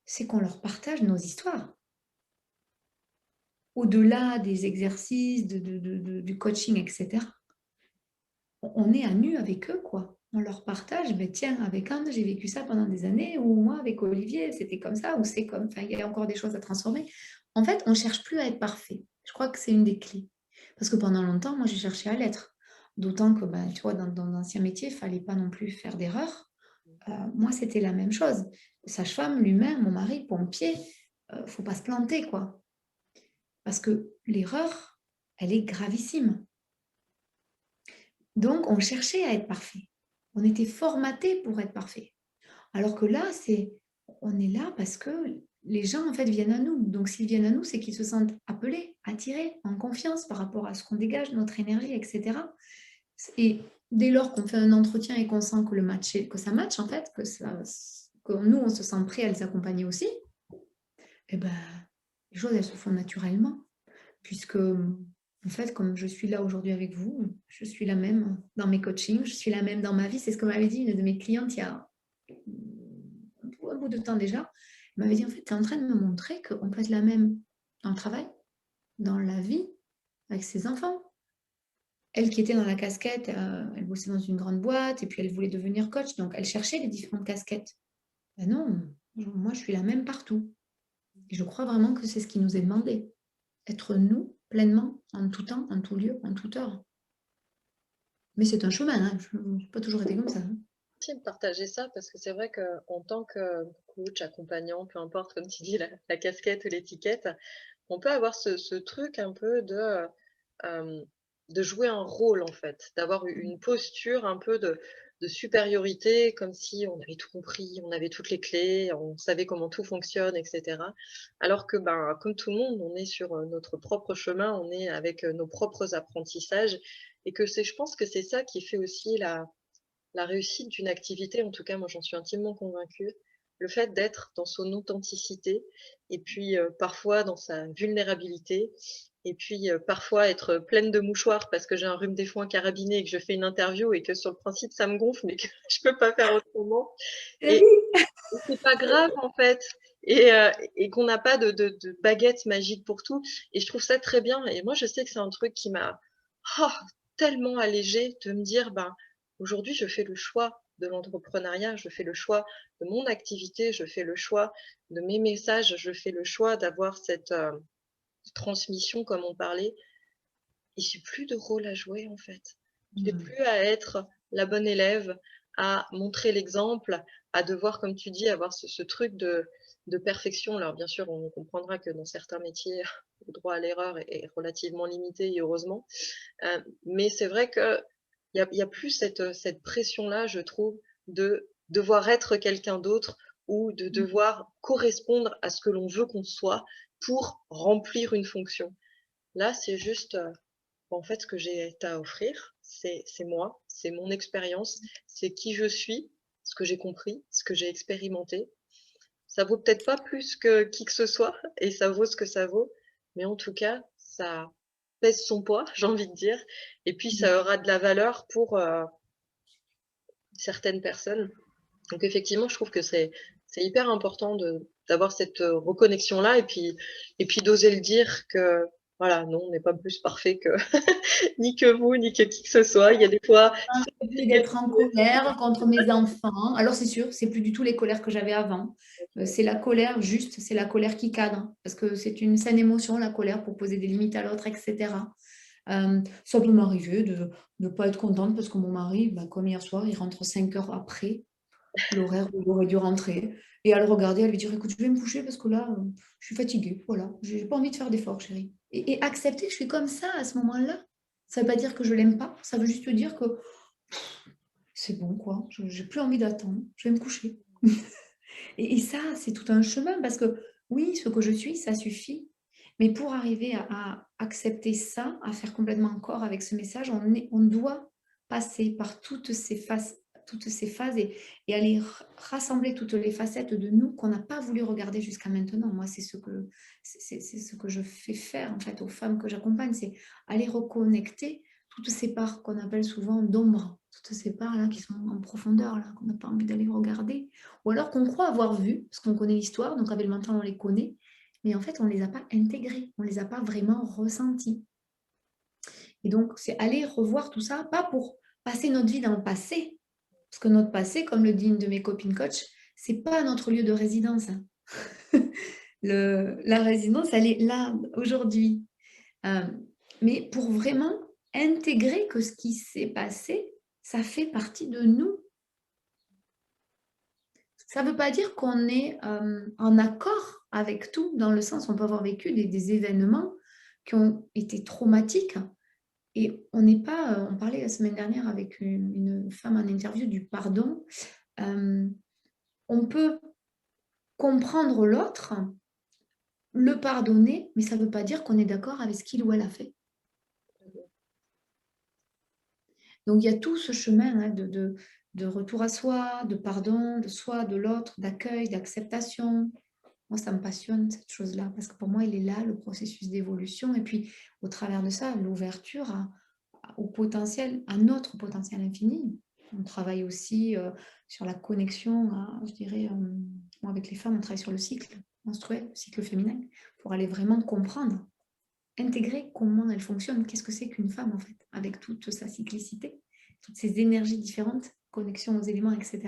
c'est qu'on leur partage nos histoires. Au-delà des exercices, du coaching, etc. On est à nu avec eux, quoi. On leur partage, mais tiens, avec Anne, j'ai vécu ça pendant des années, ou moi, avec Olivier, c'était comme ça, ou c'est comme, enfin, il y a encore des choses à transformer. En fait, on ne cherche plus à être parfait. Je crois que c'est une des clés. Parce que pendant longtemps, moi, j'ai cherché à l'être. D'autant que, ben, tu vois, dans l'ancien métier, il ne fallait pas non plus faire d'erreurs. Moi, c'était la même chose. Sage-femme, l'humain, mon mari, pompier, faut pas se planter, quoi. Parce que l'erreur, elle est gravissime. Donc, on cherchait à être parfait. On était formaté pour être parfait. Alors que là, on est là parce que les gens, en fait, viennent à nous. Donc, s'ils viennent à nous, c'est qu'ils se sentent appelés, attirés, en confiance par rapport à ce qu'on dégage, notre énergie, etc. Et dès lors qu'on fait un entretien et qu'on sent que que ça match, en fait, que nous, on se sent prêt à les accompagner aussi, eh ben, les choses, elles se font naturellement. Puisque, en fait, comme je suis là aujourd'hui avec vous, je suis la même dans mes coachings, je suis la même dans ma vie. C'est ce que m'avait dit une de mes clientes il y a un bout de temps déjà. Elle m'avait dit, en fait, tu es en train de me montrer qu'on peut être la même dans le travail, dans la vie, avec ses enfants. Elle qui était dans la casquette, elle bossait dans une grande boîte et puis elle voulait devenir coach, donc elle cherchait les différentes casquettes. Ben non, moi je suis la même partout. Et je crois vraiment que c'est ce qui nous est demandé. Être nous pleinement, en tout temps, en tout lieu, en toute heure. Mais c'est un chemin, hein. Je n'ai pas toujours été comme ça. Hein. Merci de partager ça parce que c'est vrai qu'en tant que coach, accompagnant, peu importe, comme tu dis, la casquette ou l'étiquette, on peut avoir ce truc un peu hem, de jouer un rôle, en fait, d'avoir une posture un peu de supériorité, comme si on avait tout compris, on avait toutes les clés, on savait comment tout fonctionne et cetera. Alors que, ben, comme tout le monde, on est sur, notre propre chemin, on est avec, nos propres apprentissages et que c'est je pense que c'est ça qui fait aussi la réussite d'une activité, en tout cas moi j'en suis intimement convaincue, le fait d'être dans son authenticité et puis, parfois dans sa vulnérabilité et puis, parfois être pleine de mouchoirs parce que j'ai un rhume des foins carabiné et que je fais une interview et que sur le principe ça me gonfle mais que je peux pas faire autrement La et vie. c'est pas grave en fait et qu'on n'a pas de baguette magique pour tout et je trouve ça très bien et moi je sais que c'est un truc qui m'a, oh, tellement allégée de me dire: «Ben, aujourd'hui je fais le choix de l'entrepreneuriat, je fais le choix de mon activité, je fais le choix de mes messages, je fais le choix d'avoir cette, transmission comme on parlait et j'ai plus de rôle à jouer en fait. J'ai Mmh. plus à être la bonne élève, à montrer l'exemple, à devoir, comme tu dis, avoir ce truc de perfection. Alors bien sûr, on comprendra que dans certains métiers, le droit à l'erreur est relativement limité et heureusement. Mais c'est vrai qu'il y a plus cette pression-là, je trouve, de devoir être quelqu'un d'autre ou de devoir correspondre à ce que l'on veut qu'on soit pour remplir une fonction. Là, c'est juste, en fait, ce que j'ai à offrir, c'est moi, c'est mon expérience, c'est qui je suis, ce que j'ai compris, ce que j'ai expérimenté. Ça vaut peut-être pas plus que qui que ce soit et ça vaut ce que ça vaut, mais en tout cas, ça pèse son poids, j'ai envie de dire et puis Mmh. ça aura de la valeur pour, certaines personnes. Donc effectivement, je trouve que c'est hyper important d'avoir cette, reconnexion-là et puis d'oser le dire que, voilà, non, on n'est pas plus parfait que ni que vous, ni que qui que ce soit. Il y a des fois, c'est Envie d'être en colère contre mes enfants. Alors c'est sûr, c'est plus du tout les colères que j'avais avant. C'est la colère juste, c'est la colère qui cadre, parce que c'est une saine émotion, la colère, pour poser des limites à l'autre, etc. Ça peut m'arriver de ne pas être contente parce que mon mari, bah, comme hier soir, il rentre 5 heures après l'horaire où il aurait dû rentrer. Et à le regarder, à lui dire, écoute, je vais me coucher parce que là, je suis fatiguée. Voilà, j'ai pas envie de faire d'efforts, chérie. Et accepter, je suis comme ça à ce moment-là. Ça veut pas dire que je l'aime pas. Ça veut juste dire que c'est bon, quoi. Je j'ai plus envie d'attendre. Je vais me coucher. Et ça, c'est tout un chemin parce que oui, ce que je suis, ça suffit. Mais pour arriver à accepter ça, à faire complètement corps avec ce message, on doit passer par toutes ces phases et aller rassembler toutes les facettes de nous qu'on n'a pas voulu regarder jusqu'à maintenant. Moi, c'est ce que je fais faire en fait aux femmes que j'accompagne, c'est aller reconnecter toutes ces parts qu'on appelle souvent d'ombre, toutes ces parts là qui sont en profondeur, là, qu'on n'a pas envie d'aller regarder ou alors qu'on croit avoir vu, parce qu'on connaît l'histoire, donc avec le mental, on les connaît, mais en fait, on ne les a pas intégrés, on ne les a pas vraiment ressentis. Et donc, c'est aller revoir tout ça, pas pour passer notre vie dans le passé, parce que notre passé, comme le dit une de mes copines coach, c'est pas notre lieu de résidence, hein. La résidence, elle est là, aujourd'hui. Euh, mais pour vraiment intégrer que ce qui s'est passé, ça fait partie de nous. Ça ne veut pas dire qu'on est en accord avec tout, dans le sens où on peut avoir vécu des événements qui ont été traumatiques et on n'est pas, on parlait la semaine dernière avec une femme en interview du pardon. Euh, on peut comprendre l'autre, le pardonner, mais ça ne veut pas dire qu'on est d'accord avec ce qu'il ou elle a fait. Donc il y a tout ce chemin, hein, de retour à soi, de pardon, de soi, de l'autre, d'accueil, d'acceptation. Moi, ça me passionne, cette chose-là, parce que pour moi, il est là, le processus d'évolution. Et puis, au travers de ça, l'ouverture au potentiel, à notre potentiel infini. On travaille aussi sur la connexion, je dirais, moi, avec les femmes, on travaille sur le cycle menstruel, le cycle féminin, pour aller vraiment comprendre, intégrer comment elle fonctionne, qu'est-ce que c'est qu'une femme, en fait, avec toute sa cyclicité, toutes ces énergies différentes, connexion aux éléments, etc.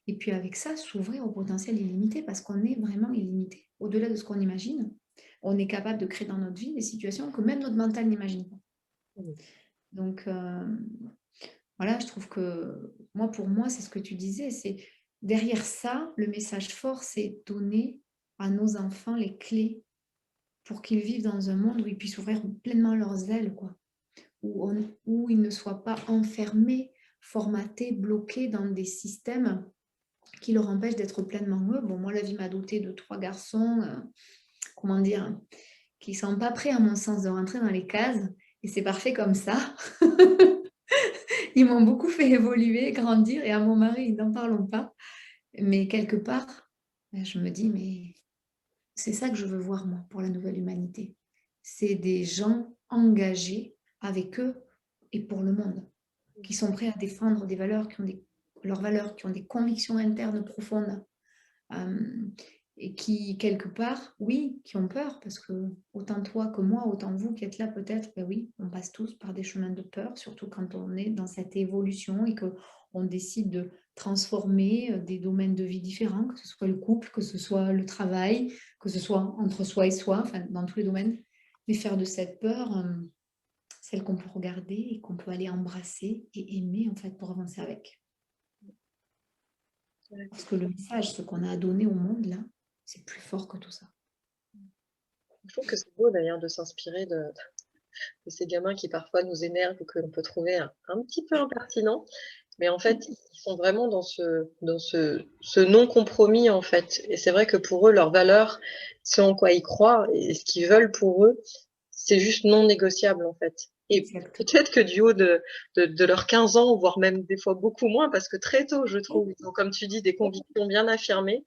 Et puis avec ça, s'ouvrir au potentiel illimité parce qu'on est vraiment illimité. Au-delà de ce qu'on imagine, on est capable de créer dans notre vie des situations que même notre mental n'imagine pas. Mmh. Donc, voilà, je trouve que moi, pour moi, c'est ce que tu disais, c'est derrière ça, le message fort, c'est donner à nos enfants les clés pour qu'ils vivent dans un monde où ils puissent ouvrir pleinement leurs ailes, quoi. Où ils ne soient pas enfermés, formatés, bloqués dans des systèmes qui leur empêchent d'être pleinement eux. Bon, moi, la vie m'a doté de 3 garçons, comment dire, qui ne sont pas prêts, à mon sens, de rentrer dans les cases. Et c'est parfait comme ça. Ils m'ont beaucoup fait évoluer, grandir. Et à mon mari, n'en parlons pas. Mais quelque part, je me dis, mais c'est ça que je veux voir, moi, pour la nouvelle humanité. C'est des gens engagés avec eux et pour le monde, qui sont prêts à défendre des valeurs, leurs valeurs, qui ont des convictions internes profondes, euh, et qui, quelque part, oui, qui ont peur, parce que autant toi que moi, autant vous qui êtes là peut-être, ben oui, on passe tous par des chemins de peur, surtout quand on est dans cette évolution et qu'on décide de transformer des domaines de vie différents, que ce soit le couple, que ce soit le travail, que ce soit entre soi et soi, enfin, dans tous les domaines, mais faire de cette peur celle qu'on peut regarder et qu'on peut aller embrasser et aimer en fait pour avancer avec. Ouais. Parce que le message, ce qu'on a à donner au monde là, c'est plus fort que tout ça. Je trouve que c'est beau d'ailleurs de s'inspirer de ces gamins qui parfois nous énervent ou que l'on peut trouver un petit peu impertinents. Mais en fait, ils sont vraiment dans ce non-compromis, en fait. Et c'est vrai que pour eux, leurs valeurs, ce en quoi ils croient et ce qu'ils veulent pour eux, c'est juste non négociable, en fait. Et Exactement. peut-être que du haut de leurs 15 ans, voire même des fois beaucoup moins, parce que très tôt, je trouve, ils ont, comme tu dis, des convictions bien affirmées.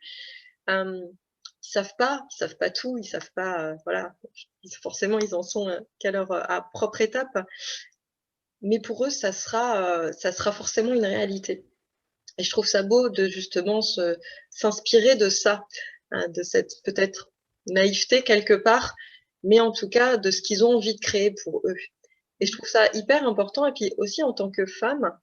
Ils savent pas tout, ils savent pas, voilà. Forcément, ils en sont qu'à leur à propre étape. Mais pour eux, ça sera forcément une réalité. Et je trouve ça beau de justement s'inspirer de ça, de cette peut-être naïveté quelque part, mais en tout cas de ce qu'ils ont envie de créer pour eux. Et je trouve ça hyper important. Et puis aussi en tant que femme,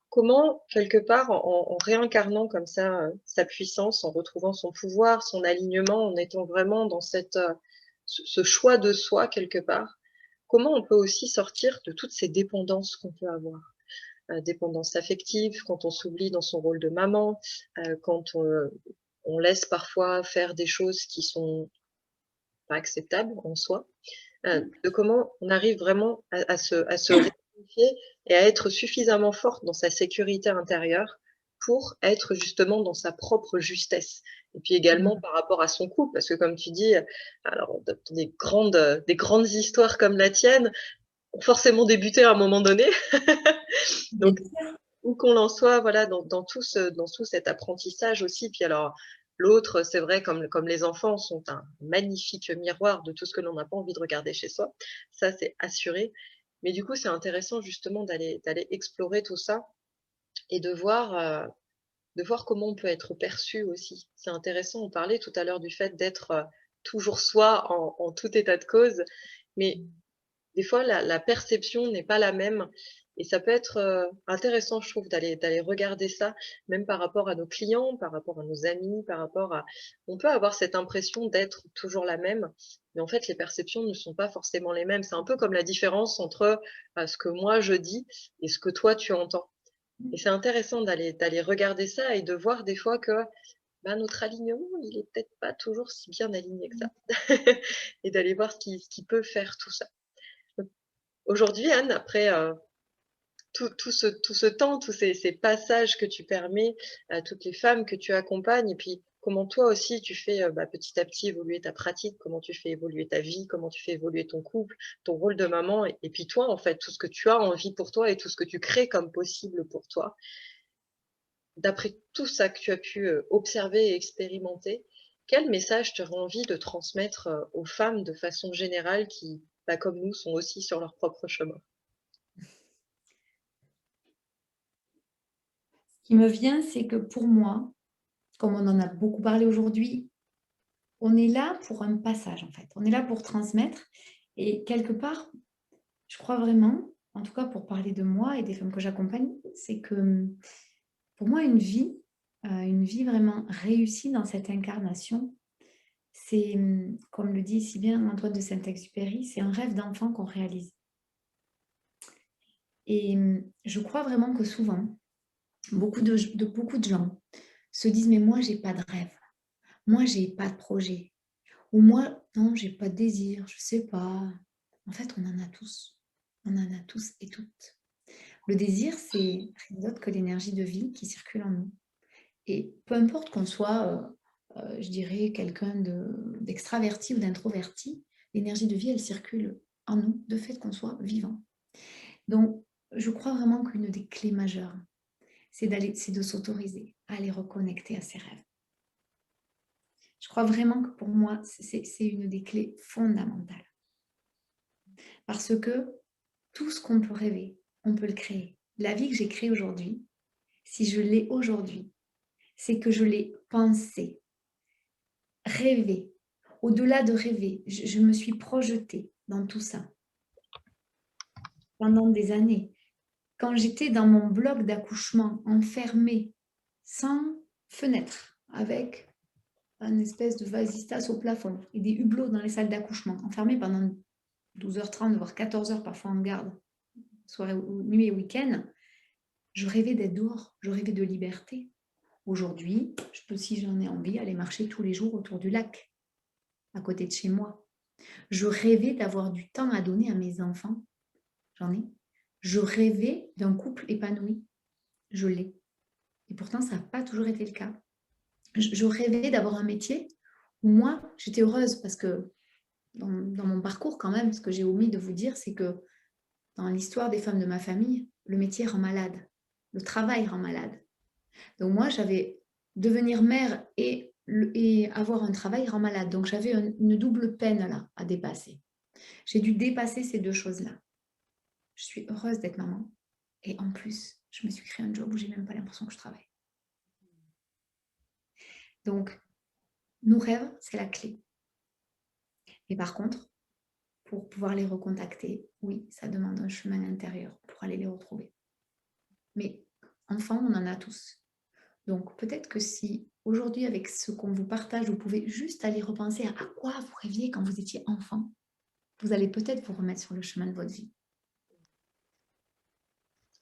comment quelque part en réincarnant comme ça sa puissance, en retrouvant son pouvoir, son alignement, en étant vraiment dans ce choix de soi quelque part, comment on peut aussi sortir de toutes ces dépendances qu'on peut avoir. Dépendance affective, quand on s'oublie dans son rôle de maman, quand on laisse parfois faire des choses qui sont pas acceptables en soi, de comment on arrive vraiment à se réunifier et à être suffisamment forte dans sa sécurité intérieure pour être justement dans sa propre justesse. Et puis également Mm. par rapport à son couple, parce que comme tu dis, alors des grandes histoires comme la tienne ont forcément débuté à un moment donné. Bien Donc sûr. où qu'on en soit, voilà, dans tout cet apprentissage aussi. Puis alors, l'autre, c'est vrai, comme les enfants sont un magnifique miroir de tout ce que l'on n'a pas envie de regarder chez soi, ça, c'est assuré. Mais du coup, c'est intéressant justement d'aller explorer tout ça et de voir comment on peut être perçu aussi. C'est intéressant, on parlait tout à l'heure du fait d'être toujours soi en tout état de cause, mais des fois, la perception n'est pas la même et ça peut être, intéressant, je trouve, d'aller regarder ça, même par rapport à nos clients, par rapport à nos amis, par rapport à on peut avoir cette impression d'être toujours la même, mais en fait, les perceptions ne sont pas forcément les mêmes. C'est un peu comme la différence entre, ce que moi je dis et ce que toi tu entends et c'est intéressant d'aller regarder ça et de voir des fois que, bah, notre alignement, il est peut-être pas toujours si bien aligné que ça et d'aller voir ce qui peut faire tout ça. Aujourd'hui, Anne, après tout ce temps, tous ces passages que tu permets à toutes les femmes que tu accompagnes, et puis comment toi aussi tu fais bah, petit à petit évoluer ta pratique, comment tu fais évoluer ta vie, comment tu fais évoluer ton couple, ton rôle de maman, et puis toi, en fait, tout ce que tu as envie pour toi et tout ce que tu crées comme possible pour toi. D'après tout ça que tu as pu observer et expérimenter, quel message tu aurais envie de transmettre aux femmes de façon générale qui, bah, comme nous, sont aussi sur leur propre chemin? Ce qui me vient, c'est que pour moi, comme on en a beaucoup parlé aujourd'hui, on est là pour un passage en fait. On est là pour transmettre. Et quelque part, je crois vraiment, en tout cas pour parler de moi et des femmes que j'accompagne, c'est que pour moi, une vie vraiment réussie dans cette incarnation, c'est, comme le dit si bien Antoine de Saint-Exupéry, c'est un rêve d'enfant qu'on réalise. Et je crois vraiment que souvent, beaucoup de gens se disent, mais moi, j'ai pas de rêve, moi, j'ai pas de projet, ou moi, non, j'ai pas de désir, je sais pas. En fait, on en a tous. On en a tous et toutes. Le désir, c'est rien d'autre que l'énergie de vie qui circule en nous. Et peu importe qu'on soit, je dirais, quelqu'un d'extraverti ou d'introverti, l'énergie de vie, elle circule en nous, de fait qu'on soit vivant. Donc, je crois vraiment qu'une des clés majeures, c'est de s'autoriser à aller reconnecter à ses rêves. Je crois vraiment que pour moi, c'est une des clés fondamentales. Parce que tout ce qu'on peut rêver, on peut le créer. La vie que j'ai créée aujourd'hui, si je l'ai aujourd'hui, c'est que je l'ai pensée, rêvée. Au-delà de rêver, je me suis projetée dans tout ça pendant des années. Quand j'étais dans mon bloc d'accouchement, enfermée, sans fenêtre, avec un espèce de vasistas au plafond et des hublots dans les salles d'accouchement, enfermée pendant 12h30, voire 14h parfois en garde, soirée, nuit et week-end, je rêvais d'être dehors, je rêvais de liberté. Aujourd'hui, je peux, si j'en ai envie, aller marcher tous les jours autour du lac, à côté de chez moi. Je rêvais d'avoir du temps à donner à mes enfants. J'en ai. Je rêvais d'un couple épanoui. Je l'ai. Et pourtant, ça n'a pas toujours été le cas. Je rêvais d'avoir un métier où moi, j'étais heureuse parce que dans mon parcours quand même, ce que j'ai omis de vous dire, c'est que dans l'histoire des femmes de ma famille, le métier rend malade. Le travail rend malade. Donc moi, j'avais devenir mère et avoir un travail rend malade. Donc j'avais une double peine là à dépasser. J'ai dû dépasser ces deux choses-là. Je suis heureuse d'être maman. Et en plus, je me suis créé un job où j'ai même pas l'impression que je travaille. Donc, nos rêves, c'est la clé. Et par contre, pour pouvoir les recontacter, oui, ça demande un chemin intérieur pour aller les retrouver. Mais enfants, on en a tous. Donc, peut-être que si aujourd'hui, avec ce qu'on vous partage, vous pouvez juste aller repenser à quoi vous rêviez quand vous étiez enfant, vous allez peut-être vous remettre sur le chemin de votre vie.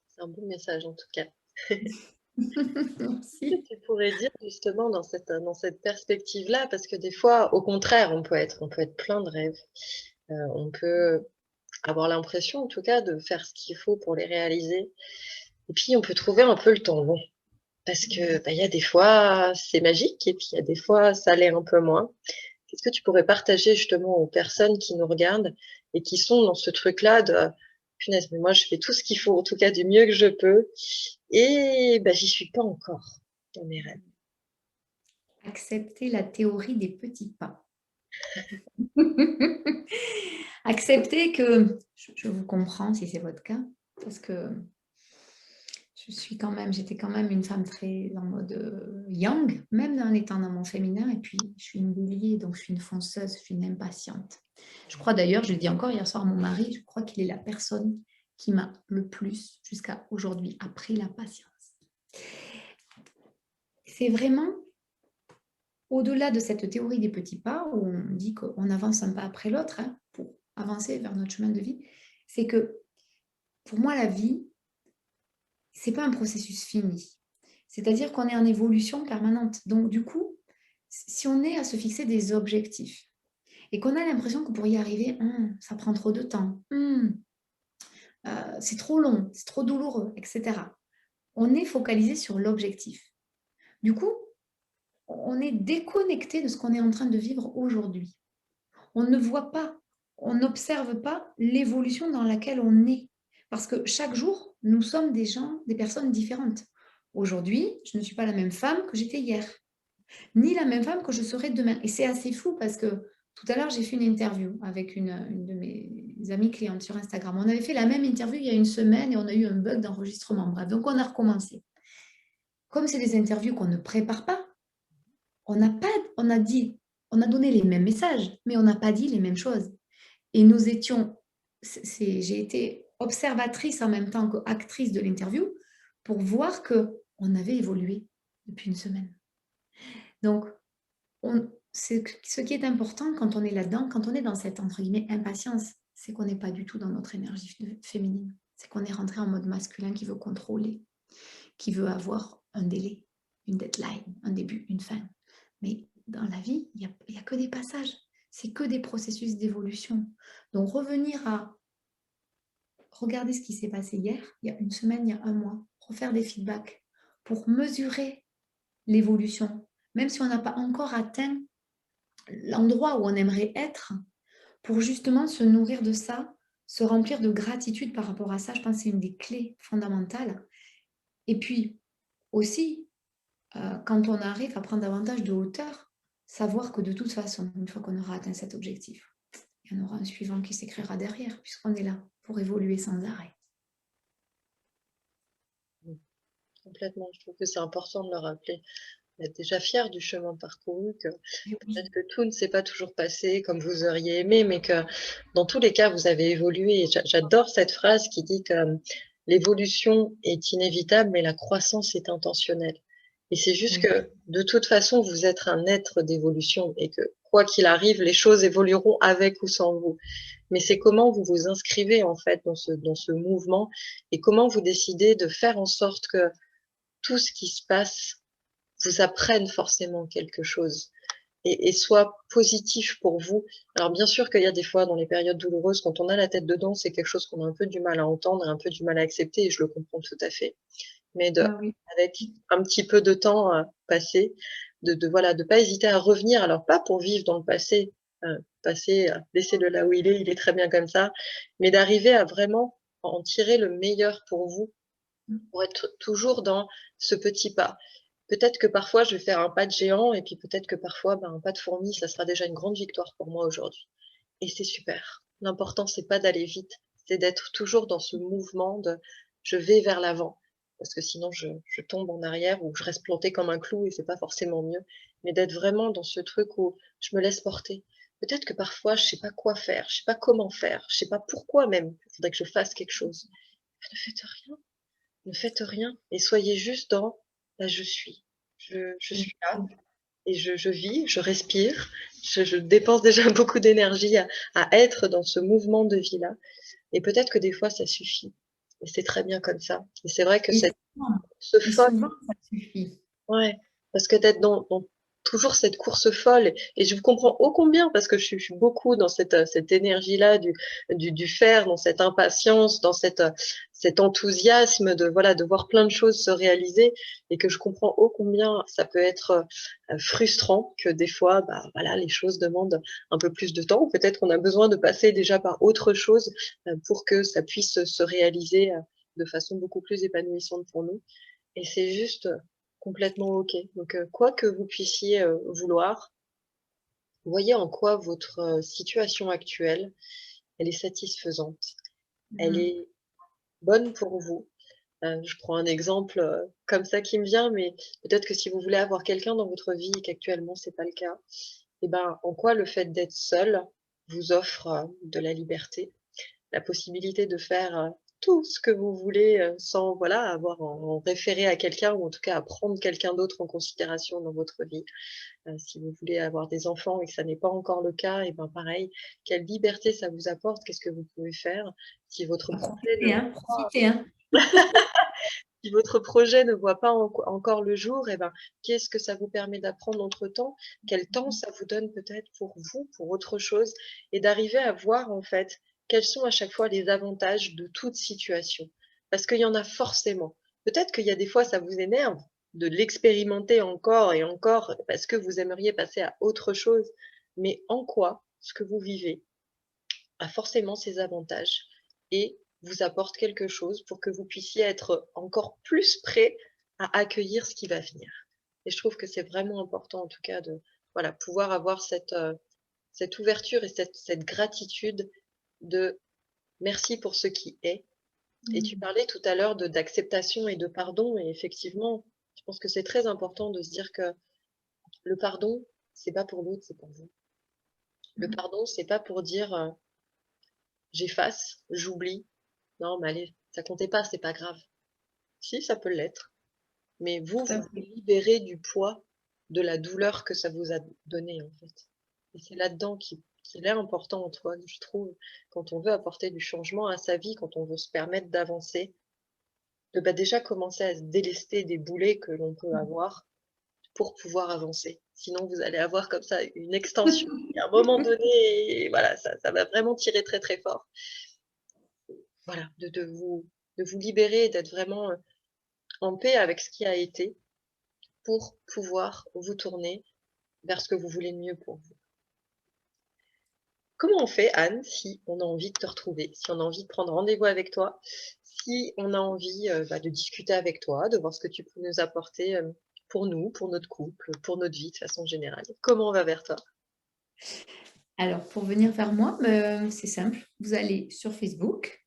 C'est un bon message en tout cas. Merci. Tu pourrais dire justement dans cette perspective-là, parce que des fois, au contraire, on peut être plein de rêves. On peut avoir l'impression, en tout cas, de faire ce qu'il faut pour les réaliser. Et puis, on peut trouver un peu le temps long. Parce que, il y a des fois, c'est magique, et puis il y a des fois, ça l'est un peu moins. Qu'est-ce que tu pourrais partager justement aux personnes qui nous regardent et qui sont dans ce truc-là de punaise, mais moi, je fais tout ce qu'il faut, en tout cas du mieux que je peux, et j'y suis pas encore dans mes rêves. Accepter la théorie des petits pas. Accepter que je vous comprends si c'est votre cas, parce que j'étais quand même une femme très en mode yang, même en étant dans mon féminin, et puis je suis une bélier, donc je suis une fonceuse, je suis une impatiente. Je crois d'ailleurs, je le dis encore hier soir à mon mari, je crois qu'il est la personne qui m'a le plus, jusqu'à aujourd'hui, appris la patience. C'est vraiment au-delà de cette théorie des petits pas, où on dit qu'on avance un pas après l'autre pour avancer vers notre chemin de vie, c'est que pour moi, la vie, c'est pas un processus fini. C'est-à-dire qu'on est en évolution permanente. Donc, du coup, si on est à se fixer des objectifs et qu'on a l'impression que pour y arriver, ça prend trop de temps, c'est trop long, c'est trop douloureux, etc. On est focalisé sur l'objectif. Du coup, on est déconnecté de ce qu'on est en train de vivre aujourd'hui. On ne voit pas, on n'observe pas l'évolution dans laquelle on est. Parce que chaque jour, nous sommes des gens, des personnes différentes. Aujourd'hui, je ne suis pas la même femme que j'étais hier, ni la même femme que je serai demain. Et c'est assez fou parce que tout à l'heure, j'ai fait une interview avec une de mes amies clientes sur Instagram. On avait fait la même interview il y a une semaine et on a eu un bug d'enregistrement. Bref, donc on a recommencé. Comme c'est des interviews qu'on ne prépare pas, on a donné les mêmes messages, mais on n'a pas dit les mêmes choses. Et nous étions, j'ai été observatrice en même temps qu'actrice de l'interview pour voir qu'on avait évolué depuis une semaine. Donc, ce qui est important quand on est là-dedans, quand on est dans cette, entre guillemets, impatience, c'est qu'on n'est pas du tout dans notre énergie féminine. C'est qu'on est rentré en mode masculin qui veut contrôler, qui veut avoir un délai, une deadline, un début, une fin. Mais dans la vie, il n'y a que des passages. C'est que des processus d'évolution. Donc, revenir à regarder ce qui s'est passé hier, il y a une semaine, il y a un mois, refaire des feedbacks pour mesurer l'évolution. Même si on n'a pas encore atteint l'endroit où on aimerait être, pour justement se nourrir de ça, se remplir de gratitude par rapport à ça, je pense que c'est une des clés fondamentales. Et puis aussi, quand on arrive à prendre davantage de hauteur, savoir que de toute façon, une fois qu'on aura atteint cet objectif, il y en aura un suivant qui s'écrira derrière, puisqu'on est là pour évoluer sans arrêt. Complètement, je trouve que c'est important de le rappeler. D'être déjà fier du chemin parcouru, que Et peut-être oui, que tout ne s'est pas toujours passé comme vous auriez aimé, mais que dans tous les cas, vous avez évolué. Et j'adore cette phrase qui dit que l'évolution est inévitable, mais la croissance est intentionnelle. Et c'est juste oui. que de toute façon, vous êtes un être d'évolution et que quoi qu'il arrive, les choses évolueront avec ou sans vous. Mais c'est comment vous vous inscrivez en fait dans ce mouvement et comment vous décidez de faire en sorte que tout ce qui se passe vous apprenne forcément quelque chose et soit positif pour vous. Alors bien sûr qu'il y a des fois dans les périodes douloureuses, quand on a la tête dedans, c'est quelque chose qu'on a un peu du mal à entendre et un peu du mal à accepter et je le comprends tout à fait. Mais Ah oui. avec un petit peu de temps passé, voilà, de pas hésiter à revenir. Alors pas pour vivre dans le passé, laissez-le là où il est très bien comme ça, mais d'arriver à vraiment en tirer le meilleur pour vous, pour être toujours dans ce petit pas. Peut-être que parfois je vais faire un pas de géant et puis peut-être que parfois, ben, un pas de fourmi, ça sera déjà une grande victoire pour moi aujourd'hui et c'est super. L'important, c'est pas d'aller vite, c'est d'être toujours dans ce mouvement de: «Je vais vers l'avant», parce que sinon je tombe en arrière ou je reste plantée comme un clou et c'est pas forcément mieux, mais d'être vraiment dans ce truc où je me laisse porter. Peut-être que parfois je sais pas quoi faire, je sais pas comment faire, je sais pas pourquoi même, il faudrait que je fasse quelque chose. Ne faites rien. Ne faites rien et soyez juste dans: «Bah, je suis. Je suis là et je vis, je respire, je dépense déjà beaucoup d'énergie à être dans ce mouvement de vie-là» et peut-être que des fois ça suffit et c'est très bien comme ça et c'est vrai que Et cette souvent, ce et folle souvent, ça suffit. ouais, parce que d'être dans toujours cette course folle et je vous comprends ô combien parce que je suis beaucoup dans cette énergie-là du faire, dans cette impatience, dans cet enthousiasme de voilà, de voir plein de choses se réaliser et que je comprends ô combien ça peut être, frustrant que des fois, bah, voilà, les choses demandent un peu plus de temps ou peut-être qu'on a besoin de passer déjà par autre chose, pour que ça puisse se réaliser, de façon beaucoup plus épanouissante pour nous. Et c'est juste, complètement OK. Donc, quoi que vous puissiez, vouloir, voyez en quoi votre, situation actuelle, elle est satisfaisante. Elle Mmh. est bonne pour vous. Je prends un exemple, comme ça qui me vient, mais peut-être que si vous voulez avoir quelqu'un dans votre vie et qu'actuellement c'est pas le cas, et ben, en quoi le fait d'être seul vous offre, de la liberté? La possibilité de faire, tout ce que vous voulez, sans voilà, avoir à en référer à quelqu'un ou en tout cas à prendre quelqu'un d'autre en considération dans votre vie. Si vous voulez avoir des enfants et que ça n'est pas encore le cas et ben pareil, quelle liberté ça vous apporte? Qu'est-ce que vous pouvez faire? Si votre Bah, projet ne profitez, hein, profitez, hein. si votre projet ne voit pas encore le jour et ben, qu'est-ce que ça vous permet d'apprendre entre-temps? Quel temps ça vous donne peut-être pour vous, pour autre chose? Et d'arriver à voir en fait, quels sont à chaque fois les avantages de toute situation. Parce qu'il y en a forcément. Peut-être qu'il y a des fois ça vous énerve de l'expérimenter encore et encore parce que vous aimeriez passer à autre chose. Mais en quoi ce que vous vivez a forcément ses avantages et vous apporte quelque chose pour que vous puissiez être encore plus prêt à accueillir ce qui va venir. Et je trouve que c'est vraiment important en tout cas de voilà, pouvoir avoir cette ouverture et cette gratitude de merci pour ce qui est. Et tu Mmh. parlais tout à l'heure de d'acceptation et de pardon et effectivement, je pense que c'est très important de se dire que le pardon, c'est pas pour l'autre, c'est pour vous. Le Mmh. pardon, c'est pas pour dire, j'efface, j'oublie. Non, mais allez, ça comptait pas, c'est pas grave. Si, ça peut l'être, mais vous, Tout à vous vous fait. libérez du poids de la douleur que ça vous a donné, en fait. Et c'est là-dedans Il est important, Antoine, je trouve, quand on veut apporter du changement à sa vie, quand on veut se permettre d'avancer, de déjà commencer à se délester des boulets que l'on peut avoir pour pouvoir avancer. Sinon, vous allez avoir comme ça une extension. Et à un moment donné, voilà, ça va vraiment tirer très très fort. Voilà, de vous libérer, d'être vraiment en paix avec ce qui a été pour pouvoir vous tourner vers ce que vous voulez de mieux pour vous. Comment on fait, Anne, si on a envie de te retrouver, si on a envie de prendre rendez-vous avec toi, si on a envie de discuter avec toi, de voir ce que tu peux nous apporter pour nous, pour notre couple, pour notre vie de façon générale? Comment on va vers toi? Alors, pour venir vers moi, c'est simple. Vous allez sur Facebook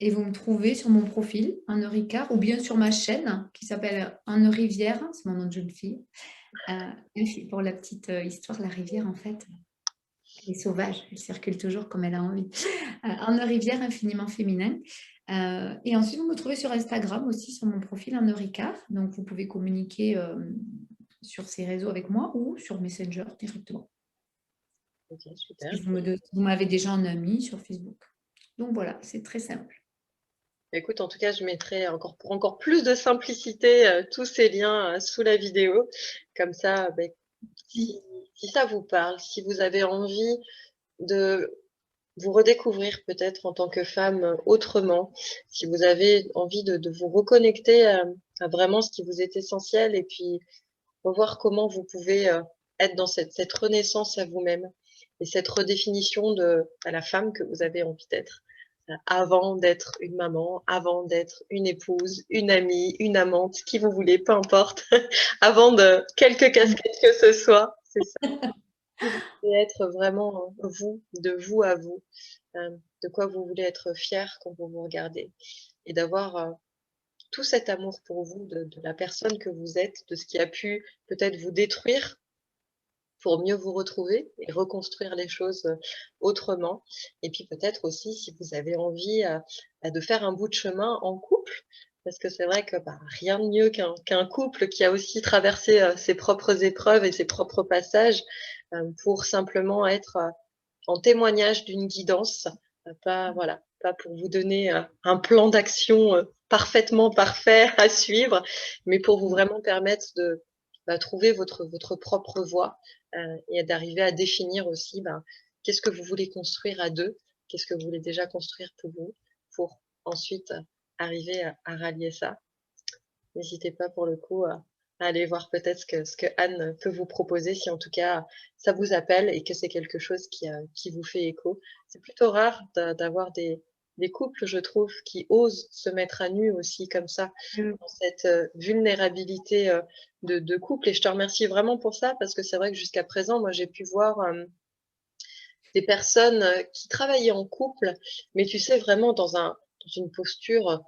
et vous me trouvez sur mon profil, Anne Ricard, ou bien sur ma chaîne qui s'appelle Anne Rivière, c'est mon nom de jeune fille. Pour la petite histoire, la rivière, en fait, elle est sauvage, elle circule toujours comme elle a envie. Anne Rivière, infiniment féminin. Et ensuite, vous me trouvez sur Instagram aussi, sur mon profil Anne Ricard. Donc, vous pouvez communiquer sur ces réseaux avec moi ou sur Messenger directement. Ok, super. Si vous m'avez déjà en ami sur Facebook. Donc voilà, c'est très simple. Écoute, en tout cas, je mettrai encore pour encore plus de simplicité tous ces liens sous la vidéo. Comme ça, si ça vous parle, si vous avez envie de vous redécouvrir peut-être en tant que femme autrement, si vous avez envie de vous reconnecter à vraiment ce qui vous est essentiel et puis revoir comment vous pouvez être dans cette renaissance à vous-même et cette redéfinition à la femme que vous avez envie d'être avant d'être une maman, avant d'être une épouse, une amie, une amante, qui vous voulez, peu importe, avant de quelque casquette que ce soit, c'est ça. Qui vous voulez être vraiment vous, de vous à vous, de quoi vous voulez être fier quand vous vous regardez et d'avoir tout cet amour pour vous, de la personne que vous êtes, de ce qui a pu peut-être vous détruire pour mieux vous retrouver et reconstruire les choses autrement. Et puis peut-être aussi si vous avez envie de faire un bout de chemin en couple, parce que c'est vrai que rien de mieux qu'un couple qui a aussi traversé ses propres épreuves et ses propres passages pour simplement être en témoignage d'une guidance, pas pour vous donner un plan d'action parfaitement parfait à suivre, mais pour vous vraiment permettre de trouver votre propre voie et d'arriver à définir aussi qu'est-ce que vous voulez construire à deux, qu'est-ce que vous voulez déjà construire pour vous, pour ensuite arriver à rallier ça. N'hésitez pas pour le coup à aller voir peut-être ce que Anne peut vous proposer, si en tout cas ça vous appelle et que c'est quelque chose qui vous fait écho. C'est plutôt rare d'avoir des couples, je trouve, qui osent se mettre à nu aussi comme ça, Mm. dans cette vulnérabilité de couple. Et je te remercie vraiment pour ça, parce que c'est vrai que jusqu'à présent, moi, j'ai pu voir des personnes qui travaillaient en couple, mais tu sais, vraiment dans une posture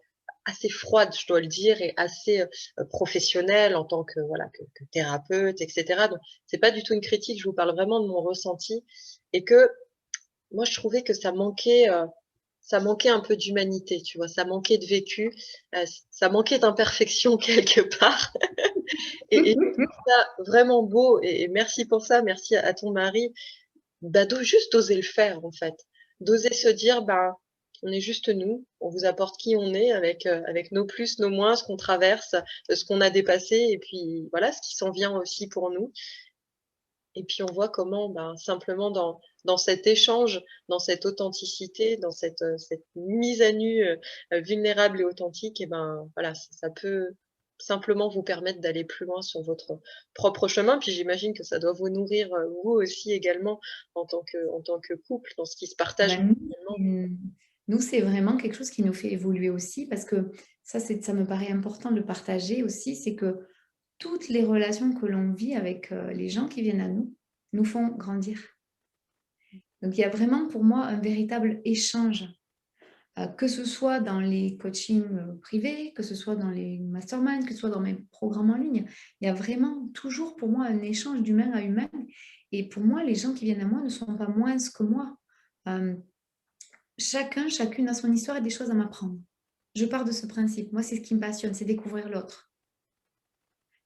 assez froide, je dois le dire, et assez professionnelle en tant que, voilà, que thérapeute, etc. Donc, c'est pas du tout une critique, je vous parle vraiment de mon ressenti. Et que moi, je trouvais que ça manquait un peu d'humanité, tu vois, ça manquait de vécu, ça manquait d'imperfection quelque part. Et je trouve ça vraiment beau, et merci pour ça, merci à ton mari juste d'oser le faire en fait. D'oser se dire, on est juste nous, on vous apporte qui on est avec nos plus, nos moins, ce qu'on traverse, ce qu'on a dépassé et puis voilà, ce qui s'en vient aussi pour nous. Et puis on voit comment simplement dans cet échange, dans cette authenticité, dans cette mise à nu vulnérable et authentique, et voilà, ça peut simplement vous permettre d'aller plus loin sur votre propre chemin. Puis j'imagine que ça doit vous nourrir vous aussi également en tant que couple, dans ce qui se Ah partage ben, mutuellement. nous, c'est vraiment quelque chose qui nous fait évoluer aussi parce que ça me paraît important de le partager aussi, c'est que toutes les relations que l'on vit avec les gens qui viennent à nous nous font grandir. Donc, il y a vraiment pour moi un véritable échange, que ce soit dans les coachings privés, que ce soit dans les masterminds, que ce soit dans mes programmes en ligne. Il y a vraiment toujours pour moi un échange d'humain à humain. Et pour moi, les gens qui viennent à moi ne sont pas moins que moi. Euh, chacune a son histoire et des choses à m'apprendre. Je pars de ce principe. Moi, c'est ce qui me passionne, c'est découvrir l'autre.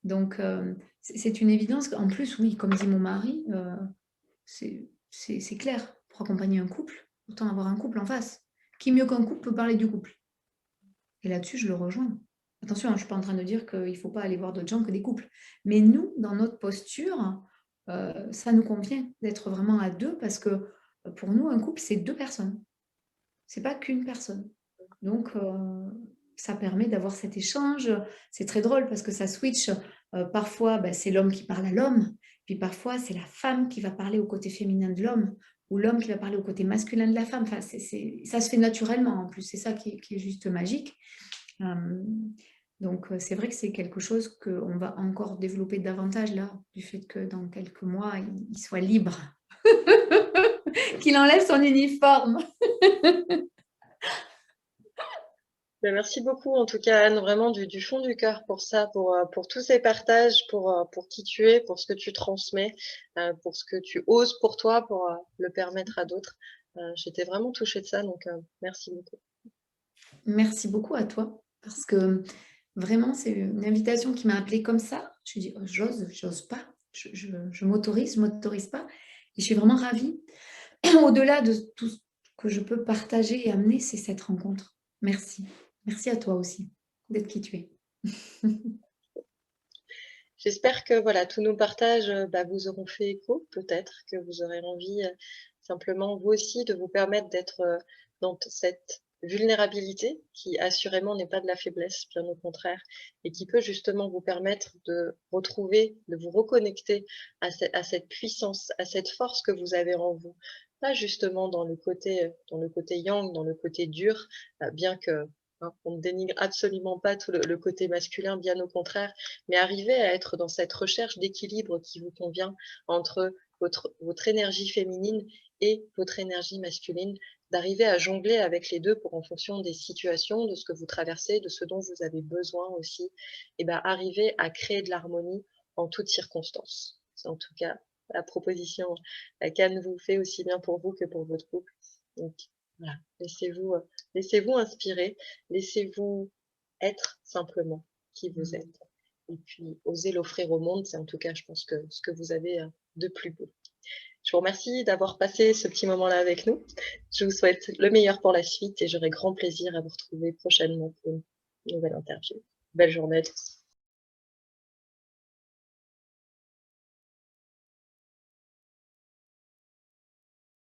Donc, c'est une évidence. En plus, oui, comme dit mon mari, c'est clair. pour accompagner un couple, autant avoir un couple en face. Qui mieux qu'un couple peut parler du couple? Et là-dessus, je le rejoins. Attention, hein, je ne suis pas en train de dire qu'il ne faut pas aller voir d'autres gens que des couples. Mais nous, dans notre posture, ça nous convient d'être vraiment à 2 parce que, pour nous, un couple, c'est 2 personnes. C'est pas qu'une personne. Donc, ça permet d'avoir cet échange. C'est très drôle parce que ça switch. Parfois, bah, c'est l'homme qui parle à l'homme, puis parfois, c'est la femme qui va parler au côté féminin de l'homme ou l'homme qui va parler au côté masculin de la femme. Enfin, ça se fait naturellement en plus. C'est ça qui est juste magique. Donc, c'est vrai que c'est quelque chose qu'on va encore développer davantage là, du fait que dans quelques mois, il soit libre, qu'il enlève son uniforme. Ben, merci beaucoup, en tout cas, Anne, vraiment du fond du cœur pour ça, pour tous ces partages, pour qui tu es, pour ce que tu transmets, pour ce que tu oses pour toi, pour le permettre à d'autres. J'étais vraiment touchée de ça, donc merci beaucoup. Merci beaucoup à toi, parce que vraiment, c'est une invitation qui m'a appelée comme ça. Je me dis: «Oh, j'ose pas, je m'autorise, je m'autorise pas» et je suis vraiment ravie. Au-delà de tout ce que je peux partager et amener, c'est cette rencontre. Merci. Merci à toi aussi d'être qui tu es. J'espère que voilà, tous nos partages vous auront fait écho, peut-être que vous aurez envie simplement, vous aussi, de vous permettre d'être dans cette vulnérabilité qui assurément n'est pas de la faiblesse, bien au contraire, et qui peut justement vous permettre de retrouver, de vous reconnecter à cette puissance, à cette force que vous avez en vous. Pas justement dans le côté yang, dans le côté dur, bien que hein, on ne dénigre absolument pas tout le côté masculin, bien au contraire, mais arriver à être dans cette recherche d'équilibre qui vous convient entre votre énergie féminine et votre énergie masculine, d'arriver à jongler avec les deux pour, en fonction des situations, de ce que vous traversez, de ce dont vous avez besoin aussi, et ben arriver à créer de l'harmonie en toutes circonstances. C'est en tout cas la proposition qu'Anne vous fait, aussi bien pour vous que pour votre couple. Donc voilà, laissez-vous inspirer, laissez-vous être simplement qui vous êtes. Et puis, oser l'offrir au monde, c'est en tout cas, je pense, que ce que vous avez de plus beau. Je vous remercie d'avoir passé ce petit moment-là avec nous. Je vous souhaite le meilleur pour la suite et j'aurai grand plaisir à vous retrouver prochainement pour une nouvelle interview. Belle journée à tous.